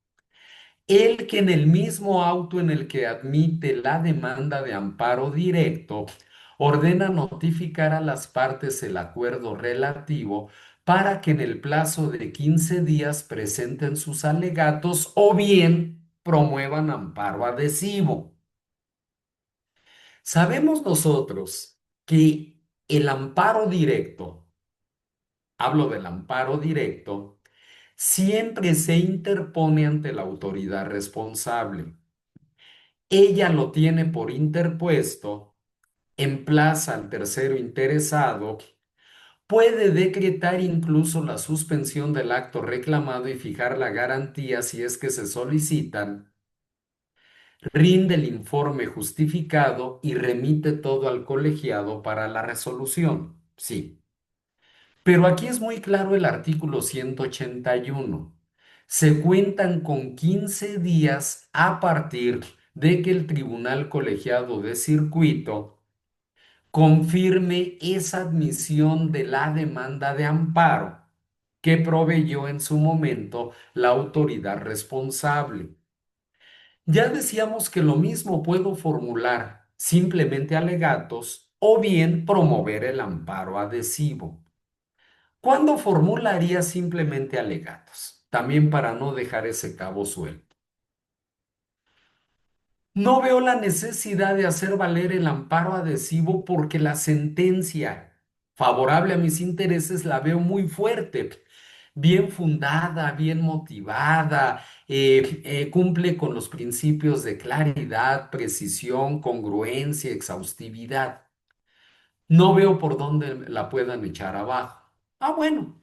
el que en el mismo auto en el que admite la demanda de amparo directo ordena notificar a las partes el acuerdo relativo para que en el plazo de 15 días presenten sus alegatos o bien promuevan amparo adhesivo. Sabemos nosotros que el amparo directo, hablo del amparo directo, siempre se interpone ante la autoridad responsable. Ella lo tiene por interpuesto, emplaza al tercero interesado, puede decretar incluso la suspensión del acto reclamado y fijar la garantía si es que se solicitan, rinde el informe justificado y remite todo al colegiado para la resolución. Sí. Pero aquí es muy claro el artículo 181. Se cuentan con 15 días a partir de que el tribunal colegiado de circuito confirme esa admisión de la demanda de amparo que proveyó en su momento la autoridad responsable. Ya decíamos que lo mismo puedo formular simplemente alegatos o bien promover el amparo adhesivo. ¿Cuándo formularía simplemente alegatos? También para no dejar ese cabo suelto. No veo la necesidad de hacer valer el amparo adhesivo porque la sentencia favorable a mis intereses la veo muy fuerte, bien fundada, bien motivada, cumple con los principios de claridad, precisión, congruencia, exhaustividad. No veo por dónde la puedan echar abajo. Ah, bueno,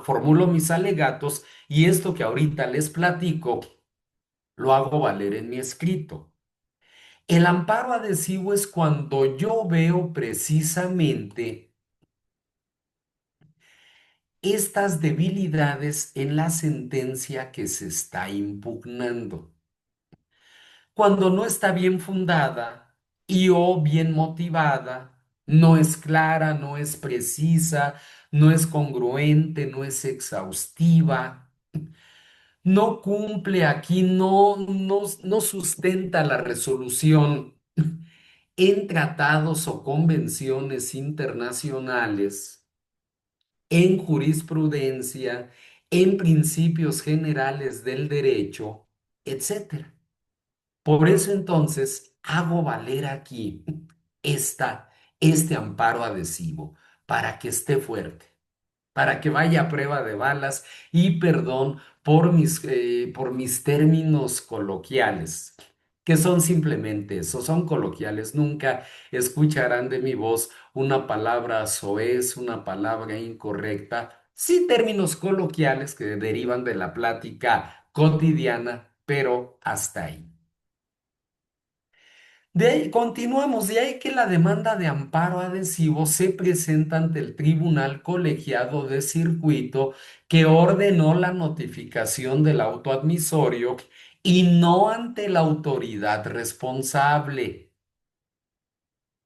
formulo mis alegatos y esto que ahorita les platico lo hago valer en mi escrito. El amparo adhesivo es cuando yo veo precisamente estas debilidades en la sentencia que se está impugnando. Cuando no está bien fundada y o bien motivada, no es clara, no es precisa, no es congruente, no es exhaustiva, no cumple aquí, no sustenta la resolución en tratados o convenciones internacionales, en jurisprudencia, en principios generales del derecho, etcétera. Por eso entonces hago valer aquí esta, este amparo adhesivo para que esté fuerte, para que vaya a prueba de balas y perdón por mis términos coloquiales, que son simplemente eso, son coloquiales. Nunca escucharán de mi voz una palabra soez, una palabra incorrecta, sí términos coloquiales que derivan de la plática cotidiana, pero hasta ahí. De ahí, continuamos, de ahí que la demanda de amparo adhesivo se presenta ante el Tribunal Colegiado de Circuito que ordenó la notificación del auto admisorio y no ante la autoridad responsable.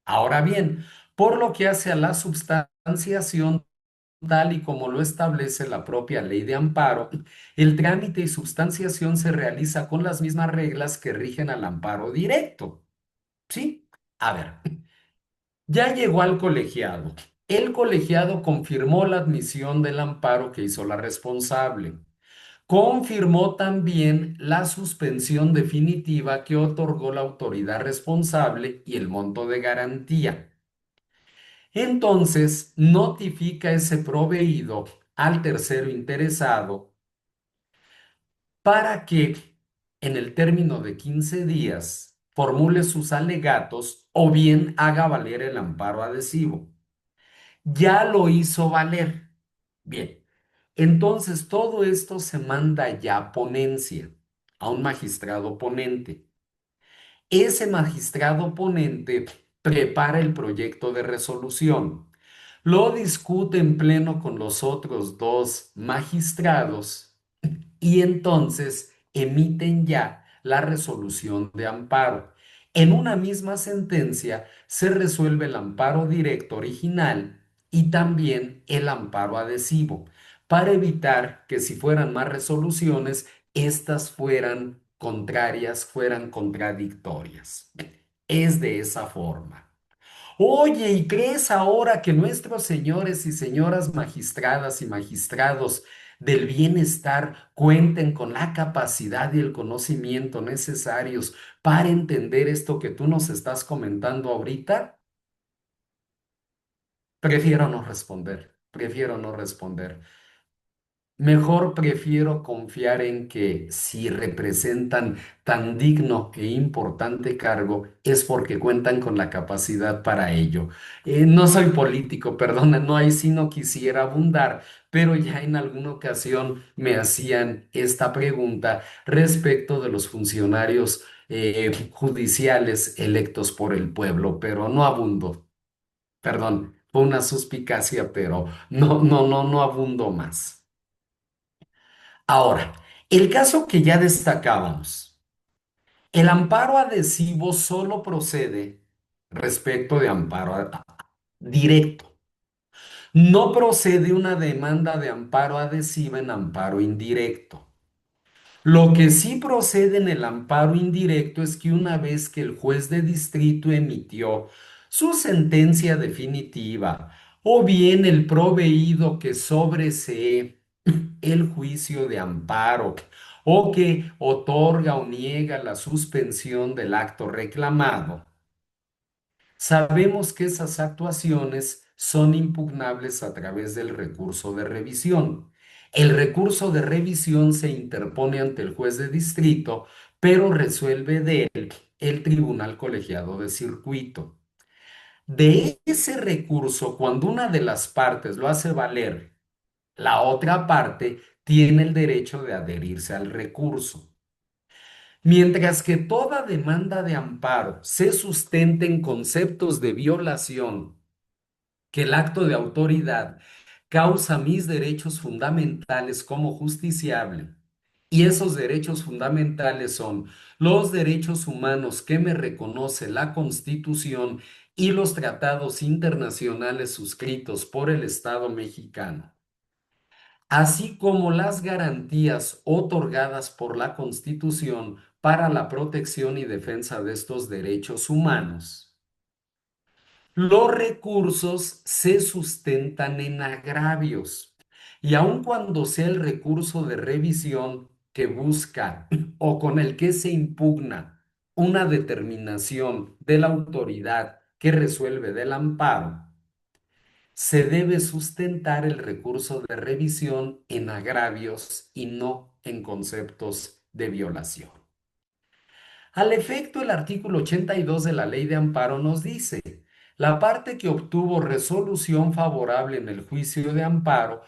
Ahora bien, por lo que hace a la substanciación tal y como lo establece la propia ley de amparo, el trámite y substanciación se realiza con las mismas reglas que rigen al amparo directo. ¿Sí? A ver, ya llegó al colegiado. El colegiado confirmó la admisión del amparo que hizo la responsable. Confirmó también la suspensión definitiva que otorgó la autoridad responsable y el monto de garantía. Entonces, notifica ese proveído al tercero interesado para que en el término de 15 días formule sus alegatos o bien haga valer el amparo adhesivo. Ya lo hizo valer. Bien, entonces todo esto se manda ya a ponencia, a un magistrado ponente. Ese magistrado ponente prepara el proyecto de resolución, lo discute en pleno con los otros dos magistrados y entonces emiten ya la resolución de amparo. En una misma sentencia se resuelve el amparo directo original y también el amparo adhesivo, para evitar que si fueran más resoluciones, estas fueran contrarias, fueran contradictorias. Es de esa forma. Oye, ¿y crees ahora que nuestros señores y señoras magistradas y magistrados del bienestar cuenten con la capacidad y el conocimiento necesarios para entender esto que tú nos estás comentando ahorita? Prefiero no responder, prefiero no responder. Mejor prefiero confiar en que si representan tan digno e importante cargo es porque cuentan con la capacidad para ello. No soy político, perdona, no ahí sí no quisiera abundar, pero ya en alguna ocasión me hacían esta pregunta respecto de los funcionarios judiciales electos por el pueblo, pero no abundo. Perdón, fue una suspicacia, pero no abundo más. Ahora, el caso que ya destacábamos, el amparo adhesivo solo procede respecto de amparo directo. No procede una demanda de amparo adhesiva en amparo indirecto. Lo que sí procede en el amparo indirecto es que una vez que el juez de distrito emitió su sentencia definitiva o bien el proveído que sobresee el juicio de amparo o que otorga o niega la suspensión del acto reclamado, sabemos que esas actuaciones son impugnables a través del recurso de revisión. El recurso de revisión se interpone ante el juez de distrito, pero resuelve de él el tribunal colegiado de circuito. De ese recurso, cuando una de las partes lo hace valer, la otra parte tiene el derecho de adherirse al recurso. Mientras que toda demanda de amparo se sustente en conceptos de violación, que el acto de autoridad causa mis derechos fundamentales como justiciable, y esos derechos fundamentales son los derechos humanos que me reconoce la Constitución y los tratados internacionales suscritos por el Estado mexicano, así como las garantías otorgadas por la Constitución para la protección y defensa de estos derechos humanos. Los recursos se sustentan en agravios y aun cuando sea el recurso de revisión que busca o con el que se impugna una determinación de la autoridad que resuelve del amparo, se debe sustentar el recurso de revisión en agravios y no en conceptos de violación. Al efecto, el artículo 82 de la Ley de Amparo nos dice, la parte que obtuvo resolución favorable en el juicio de amparo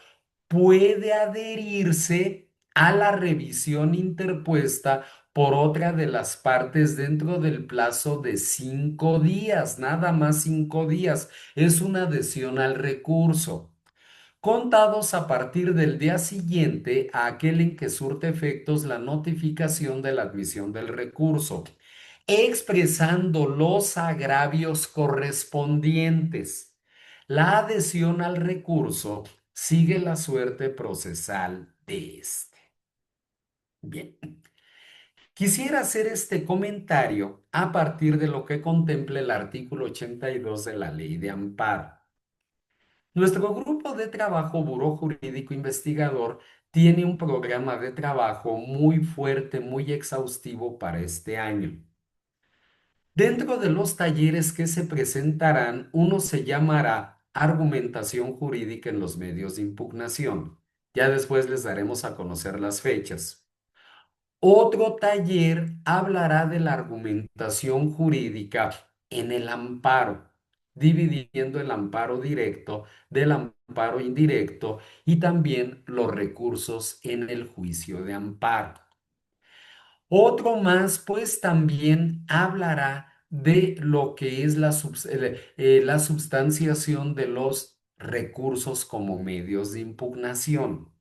puede adherirse a la revisión interpuesta por otra de las partes dentro del plazo de 5 días, nada más 5 días. Es una adhesión al recurso, contados a partir del día siguiente a aquel en que surte efectos la notificación de la admisión del recurso, expresando los agravios correspondientes. La adhesión al recurso sigue la suerte procesal de este. Bien, quisiera hacer este comentario a partir de lo que contempla el artículo 82 de la Ley de Amparo. Nuestro grupo de trabajo, Buró Jurídico Investigador, tiene un programa de trabajo muy fuerte, muy exhaustivo para este año. Dentro de los talleres que se presentarán, uno se llamará Argumentación Jurídica en los Medios de Impugnación. Ya después les daremos a conocer las fechas. Otro taller hablará de la argumentación jurídica en el amparo, dividiendo el amparo directo del amparo indirecto y también los recursos en el juicio de amparo. Otro más, pues también hablará de lo que es la substanciación de los recursos como medios de impugnación.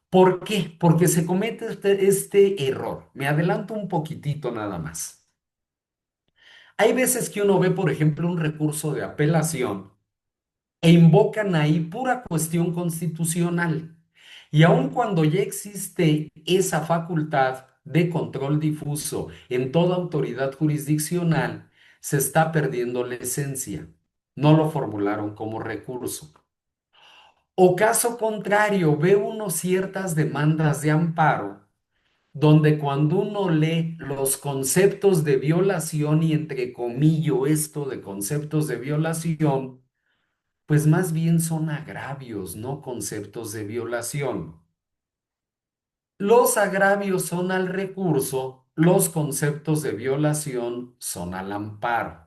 ¿Por qué? Porque se comete este error. Me adelanto un poquitito nada más. Hay veces que uno ve, por ejemplo, un recurso de apelación e invocan ahí pura cuestión constitucional. Y aun cuando ya existe esa facultad de control difuso en toda autoridad jurisdiccional, se está perdiendo la esencia. No lo formularon como recurso. O caso contrario, ve uno ciertas demandas de amparo donde cuando uno lee los conceptos de violación y entre comillas esto de conceptos de violación, pues más bien son agravios, no conceptos de violación. Los agravios son al recurso, los conceptos de violación son al amparo.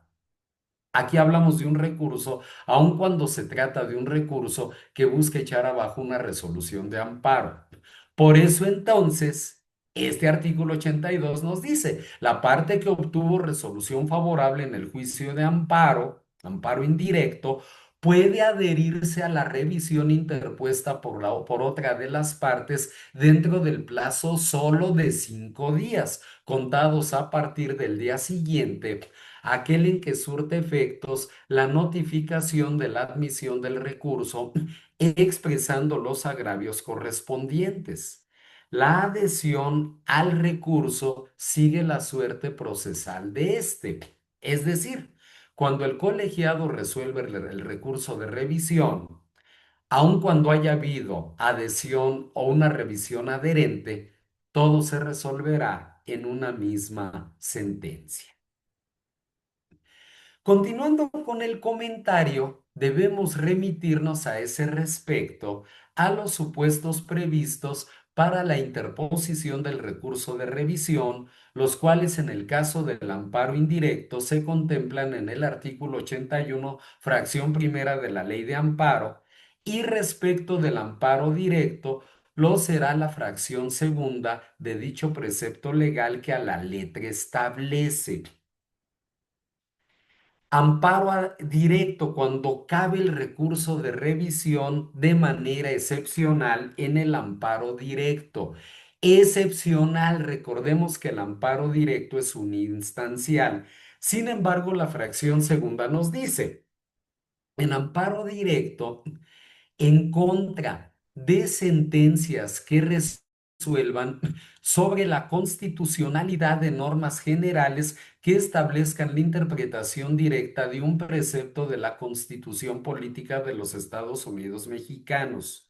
Aquí hablamos de un recurso, aun cuando se trata de un recurso que busca echar abajo una resolución de amparo. Por eso entonces, este artículo 82 nos dice, la parte que obtuvo resolución favorable en el juicio de amparo, amparo indirecto, puede adherirse a la revisión interpuesta por la o por otra de las partes dentro del plazo solo de 5 días, contados a partir del día siguiente aquel en que surte efectos la notificación de la admisión del recurso, expresando los agravios correspondientes. La adhesión al recurso sigue la suerte procesal de este. Es decir, cuando el colegiado resuelve el recurso de revisión, aun cuando haya habido adhesión o una revisión adherente, todo se resolverá en una misma sentencia. Continuando con el comentario, debemos remitirnos a ese respecto a los supuestos previstos para la interposición del recurso de revisión, los cuales en el caso del amparo indirecto se contemplan en el artículo 81, fracción primera de la Ley de Amparo, y respecto del amparo directo, lo será la fracción segunda de dicho precepto legal que a la letra establece. Directo cuando cabe el recurso de revisión de manera excepcional en el amparo directo. Excepcional, recordemos que el amparo directo es uninstancial. Sin embargo, la fracción segunda nos dice, en amparo directo, en contra de sentencias que resuelvan sobre la constitucionalidad de normas generales que establezcan la interpretación directa de un precepto de la Constitución Política de los Estados Unidos Mexicanos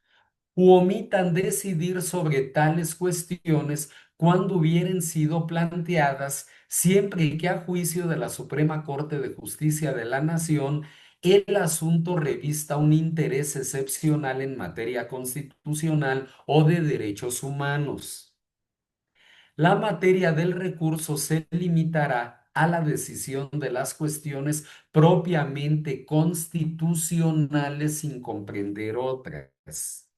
u omitan decidir sobre tales cuestiones cuando hubieren sido planteadas, siempre y que a juicio de la Suprema Corte de Justicia de la Nación, el asunto revista un interés excepcional en materia constitucional o de derechos humanos. La materia del recurso se limitará a la decisión de las cuestiones propiamente constitucionales sin comprender otras.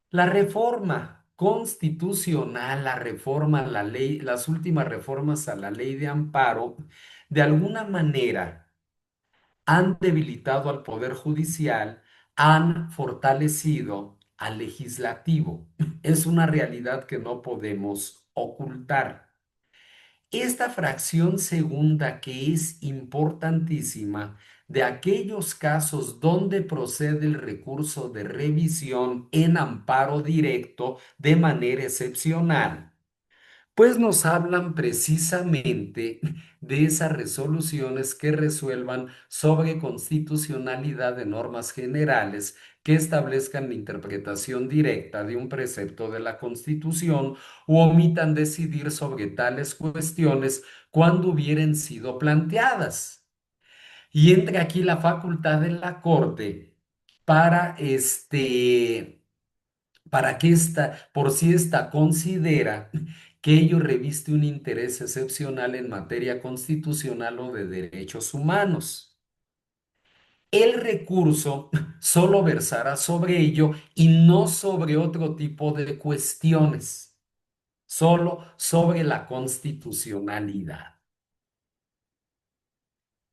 La reforma constitucional, la reforma a la ley, las últimas reformas a la ley de amparo, de alguna manera han debilitado al Poder Judicial, han fortalecido al legislativo. Es una realidad que no podemos ocultar. Esta fracción segunda, que es importantísima, de aquellos casos donde procede el recurso de revisión en amparo directo de manera excepcional, pues nos hablan precisamente de esas resoluciones que resuelvan sobre constitucionalidad de normas generales que establezcan la interpretación directa de un precepto de la Constitución u omitan decidir sobre tales cuestiones cuando hubieran sido planteadas. Y entra aquí la facultad de la Corte para para que por si ésta considera que ello reviste un interés excepcional en materia constitucional o de derechos humanos. El recurso solo versará sobre ello y no sobre otro tipo de cuestiones, solo sobre la constitucionalidad.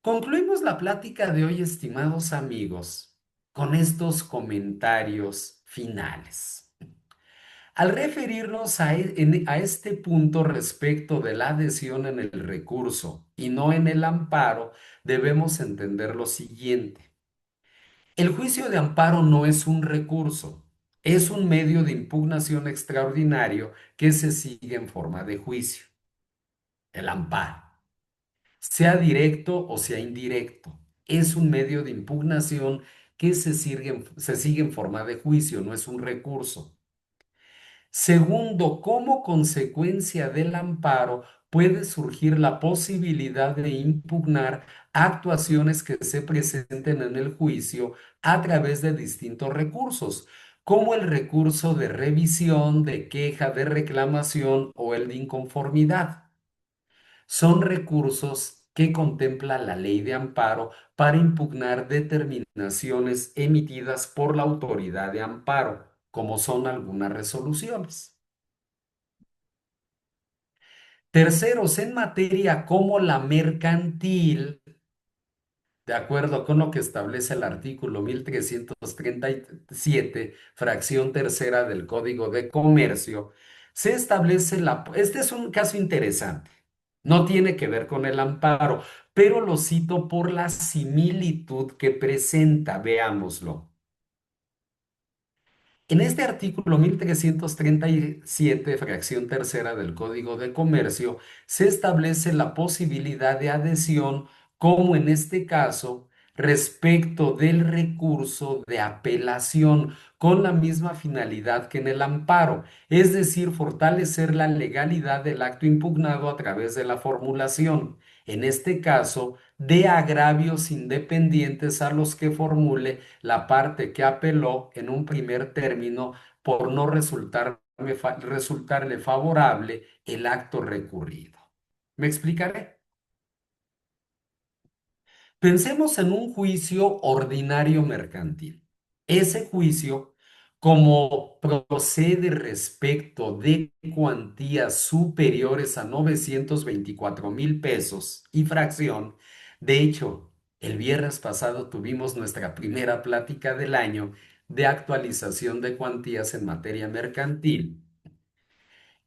Concluimos la plática de hoy, estimados amigos, con estos comentarios finales. Al referirnos a este punto respecto de la adhesión en el recurso y no en el amparo, debemos entender lo siguiente. El juicio de amparo no es un recurso, es un medio de impugnación extraordinario que se sigue en forma de juicio. El amparo, sea directo o sea indirecto, es un medio de impugnación que se sigue en forma de juicio, no es un recurso. Segundo, como consecuencia del amparo puede surgir la posibilidad de impugnar actuaciones que se presenten en el juicio a través de distintos recursos, como el recurso de revisión, de queja, de reclamación o el de inconformidad. Son recursos que contempla la ley de amparo para impugnar determinaciones emitidas por la autoridad de amparo, como son algunas resoluciones. Terceros, en materia como la mercantil, de acuerdo con lo que establece el artículo 1337, fracción tercera del Código de Comercio, se establece Este es un caso interesante, no tiene que ver con el amparo, pero lo cito por la similitud que presenta, veámoslo. En este artículo 1337, fracción tercera del Código de Comercio, se establece la posibilidad de adhesión como en este caso respecto del recurso de apelación, con la misma finalidad que en el amparo, es decir, fortalecer la legalidad del acto impugnado a través de la formulación, en este caso, de agravios independientes a los que formule la parte que apeló en un primer término por no resultarle favorable el acto recurrido. ¿Me explicaré? Pensemos en un juicio ordinario mercantil. Ese juicio, como procede respecto de cuantías superiores a 924,000 pesos y fracción, de hecho, el viernes pasado tuvimos nuestra primera plática del año de actualización de cuantías en materia mercantil.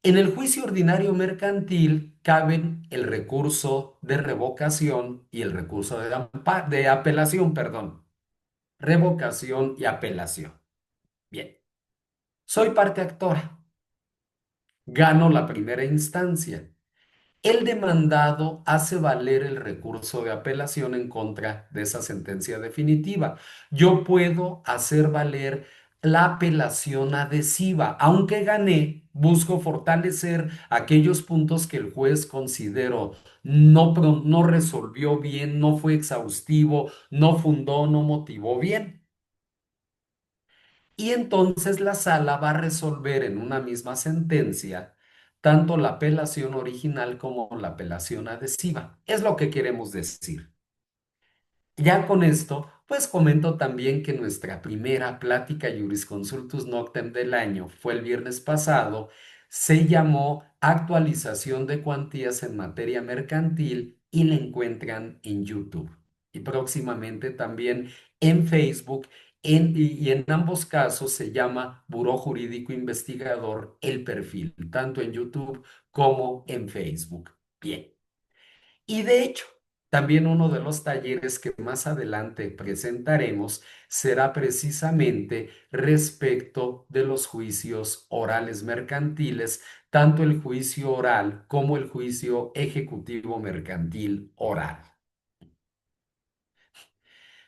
En el juicio ordinario mercantil caben el recurso de revocación y el recurso de apelación, perdón. Revocación y apelación. Bien, soy parte actora. Gano la primera instancia. El demandado hace valer el recurso de apelación en contra de esa sentencia definitiva. Yo puedo hacer valer la apelación adhesiva. Aunque gané, busco fortalecer aquellos puntos que el juez consideró no resolvió bien, no fue exhaustivo, no fundó, no motivó bien. Y entonces la sala va a resolver en una misma sentencia tanto la apelación original como la apelación adhesiva. Es lo que queremos decir. Ya con esto, pues comento también que nuestra primera plática Jurisconsultus Noctem del año fue el viernes pasado, se llamó Actualización de cuantías en materia mercantil y la encuentran en YouTube y próximamente también en Facebook. Y en ambos casos se llama Buró Jurídico Investigador el perfil, tanto en YouTube como en Facebook. Bien. Y de hecho, también uno de los talleres que más adelante presentaremos será precisamente respecto de los juicios orales mercantiles, tanto el juicio oral como el juicio ejecutivo mercantil oral.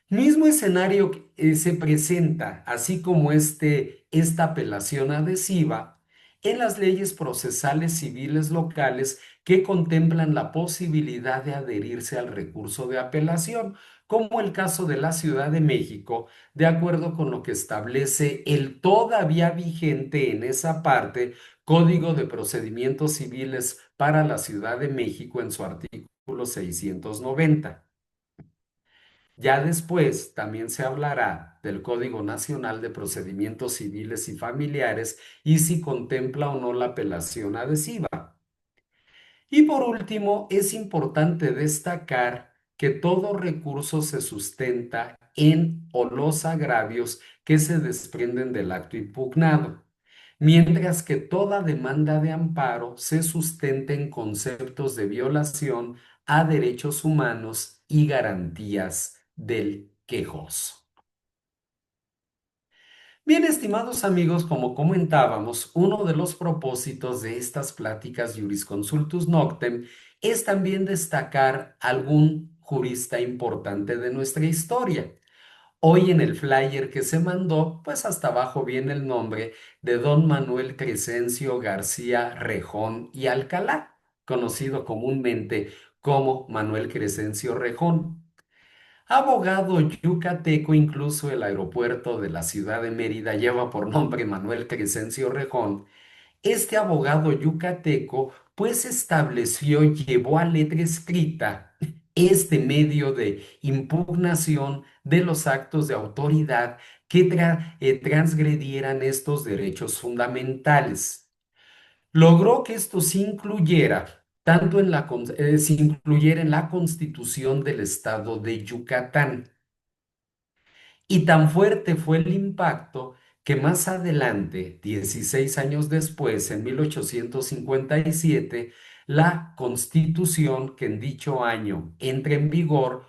Mismo escenario que, se presenta, así como esta apelación adhesiva, en las leyes procesales civiles locales que contemplan la posibilidad de adherirse al recurso de apelación, como el caso de la Ciudad de México, de acuerdo con lo que establece el todavía vigente en esa parte Código de Procedimientos Civiles para la Ciudad de México en su artículo 690. Ya después también se hablará del Código Nacional de Procedimientos Civiles y Familiares y si contempla o no la apelación adhesiva. Y por último, es importante destacar que todo recurso se sustenta en o los agravios que se desprenden del acto impugnado, mientras que toda demanda de amparo se sustenta en conceptos de violación a derechos humanos y garantías del quejoso. Bien, estimados amigos, como comentábamos, uno de los propósitos de estas pláticas Jurisconsultus Noctem es también destacar algún jurista importante de nuestra historia. Hoy en el flyer que se mandó, pues hasta abajo viene el nombre de don Manuel Crescencio García Rejón y Alcalá, conocido comúnmente como Manuel Crescencio Rejón. Abogado yucateco, incluso el aeropuerto de la ciudad de Mérida lleva por nombre Manuel Crescencio Rejón. Este abogado yucateco pues estableció, llevó a letra escrita este medio de impugnación de los actos de autoridad que transgredieran estos derechos fundamentales. Logró que esto se incluyera en la Constitución del Estado de Yucatán. Y tan fuerte fue el impacto que más adelante, 16 años después, en 1857, la Constitución que en dicho año entra en vigor,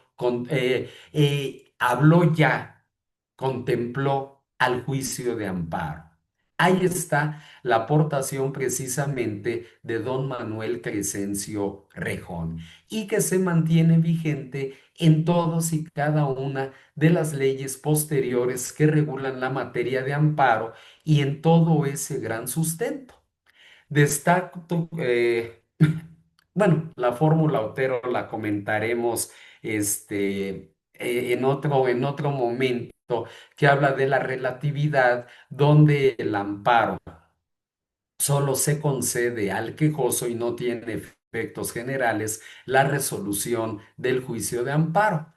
habló ya, contempló al juicio de amparo. Ahí está la aportación precisamente de don Manuel Crescencio Rejón y que se mantiene vigente en todos y cada una de las leyes posteriores que regulan la materia de amparo y en todo ese gran sustento. Destaco, bueno, la fórmula Otero la comentaremos en otro momento, que habla de la relatividad, donde el amparo solo se concede al quejoso y no tiene efectos generales la resolución del juicio de amparo.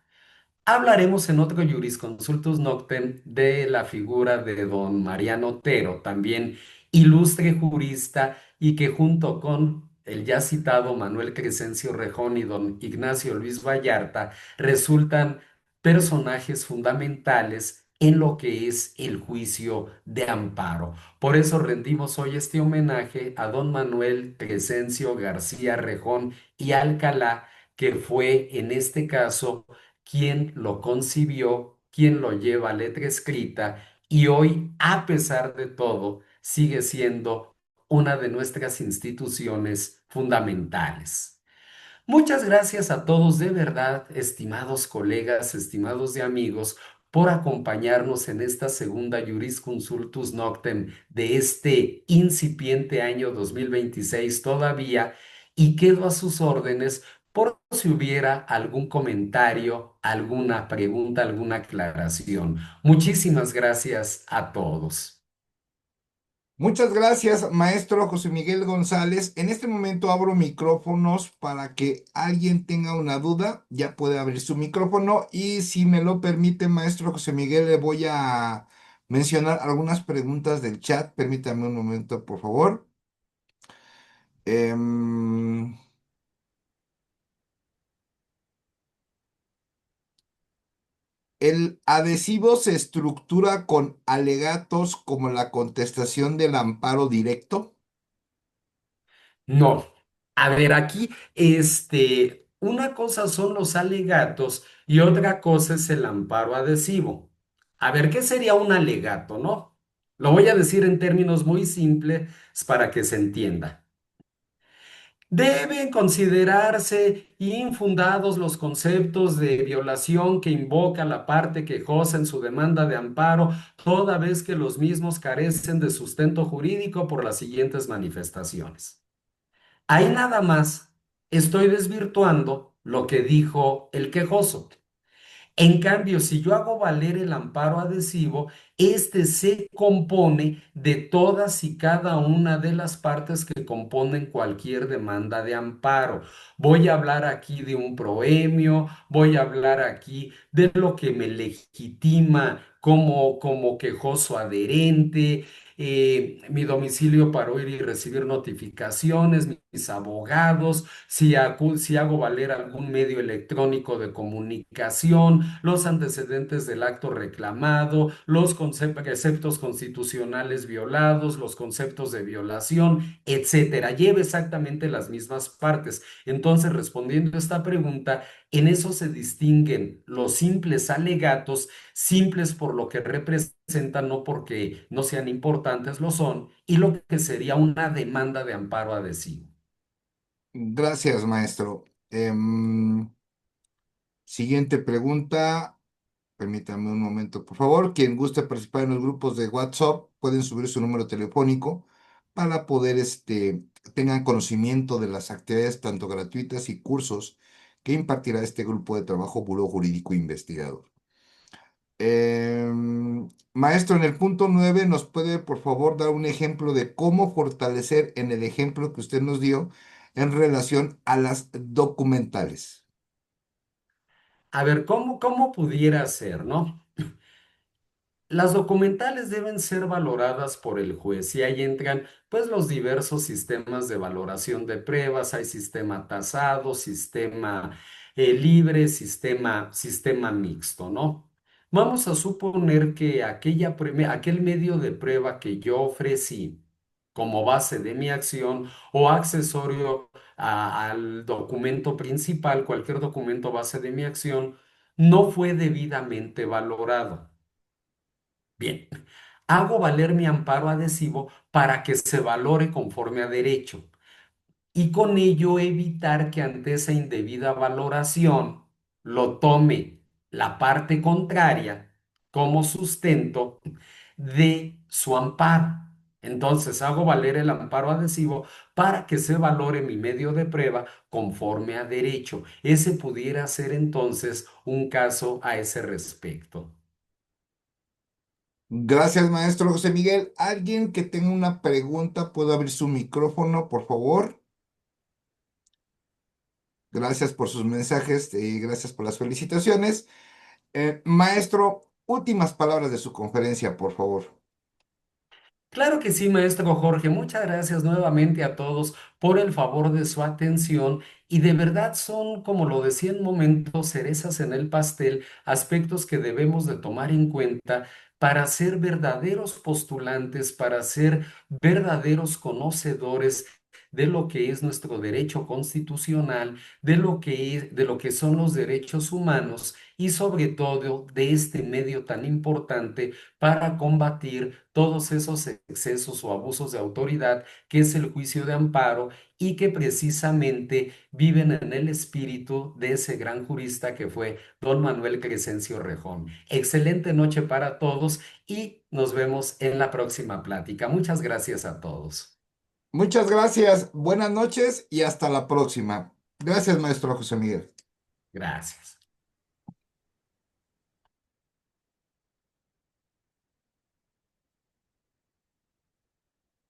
Hablaremos en otro Jurisconsultus Noctem de la figura de don Mariano Otero, también ilustre jurista y que junto con el ya citado Manuel Crescencio Rejón y don Ignacio Luis Vallarta resultan personajes fundamentales en lo que es el juicio de amparo. Por eso rendimos hoy este homenaje a don Manuel Crescencio García Rejón y Alcalá, que fue en este caso quien lo concibió, quien lo lleva a letra escrita y hoy, a pesar de todo, sigue siendo una de nuestras instituciones fundamentales. Muchas gracias a todos de verdad, estimados colegas, estimados de amigos, por acompañarnos en esta segunda Jurisconsultus Noctem de este incipiente año 2026 todavía y quedo a sus órdenes por si hubiera algún comentario, alguna pregunta, alguna aclaración. Muchísimas gracias a todos. Muchas gracias, maestro José Miguel González. En este momento abro micrófonos para que alguien tenga una duda. Ya puede abrir su micrófono y si me lo permite, maestro José Miguel, le voy a mencionar algunas preguntas del chat. Permítame un momento, por favor. Em, ¿El adhesivo se estructura con alegatos como la contestación del amparo directo? No. A ver, aquí, una cosa son los alegatos y otra cosa es el amparo adhesivo. A ver, ¿qué sería un alegato, no? Lo voy a decir en términos muy simples para que se entienda. Deben considerarse infundados los conceptos de violación que invoca la parte quejosa en su demanda de amparo, toda vez que los mismos carecen de sustento jurídico por las siguientes manifestaciones. Ahí nada más estoy desvirtuando lo que dijo el quejoso. En cambio, si yo hago valer el amparo adhesivo, este se compone de todas y cada una de las partes que componen cualquier demanda de amparo. Voy a hablar aquí de un proemio, voy a hablar aquí de lo que me legitima como quejoso adherente, mi domicilio para oír y recibir notificaciones, mis abogados, si hago valer algún medio electrónico de comunicación, los antecedentes del acto reclamado, los preceptos constitucionales violados, los conceptos de violación, etcétera. Lleva exactamente las mismas partes. Entonces, respondiendo a esta pregunta, en eso se distinguen los simples alegatos, simples por lo que representan, no porque no sean importantes, lo son, y lo que sería una demanda de amparo adhesivo. Gracias, maestro. Siguiente pregunta. Permítame un momento, por favor. Quien guste participar en los grupos de WhatsApp, pueden subir su número telefónico para poder, tengan conocimiento de las actividades tanto gratuitas y cursos que impartirá este grupo de trabajo Buró Jurídico Investigador. Maestro, en el punto 9, ¿nos puede, por favor, dar un ejemplo de cómo fortalecer en el ejemplo que usted nos dio en relación a las documentales? A ver, ¿cómo pudiera ser, no? Las documentales deben ser valoradas por el juez y ahí entran pues los diversos sistemas de valoración de pruebas, hay sistema tasado, sistema libre, sistema mixto, ¿no? Vamos a suponer que aquel medio de prueba que yo ofrecí como base de mi acción o accesorio al documento principal, cualquier documento base de mi acción, no fue debidamente valorado. Bien, hago valer mi amparo adhesivo para que se valore conforme a derecho y con ello evitar que ante esa indebida valoración lo tome la parte contraria como sustento de su amparo. Entonces hago valer el amparo adhesivo para que se valore mi medio de prueba conforme a derecho. Ese pudiera ser entonces un caso a ese respecto. Gracias, maestro José Miguel. ¿Alguien que tenga una pregunta puede abrir su micrófono, por favor? Gracias por sus mensajes y gracias por las felicitaciones. Maestro, últimas palabras de su conferencia, por favor. Claro que sí, maestro Jorge. Muchas gracias nuevamente a todos por el favor de su atención y de verdad son, como lo decía en momentos, cerezas en el pastel, aspectos que debemos de tomar en cuenta para ser verdaderos postulantes, para ser verdaderos conocedores de lo que es nuestro derecho constitucional, de lo que son los derechos humanos y sobre todo de este medio tan importante para combatir todos esos excesos o abusos de autoridad que es el juicio de amparo y que precisamente viven en el espíritu de ese gran jurista que fue don Manuel Crescencio Rejón. Excelente noche para todos y nos vemos en la próxima plática. Muchas gracias a todos. Muchas gracias, buenas noches y hasta la próxima. Gracias, maestro José Miguel. Gracias.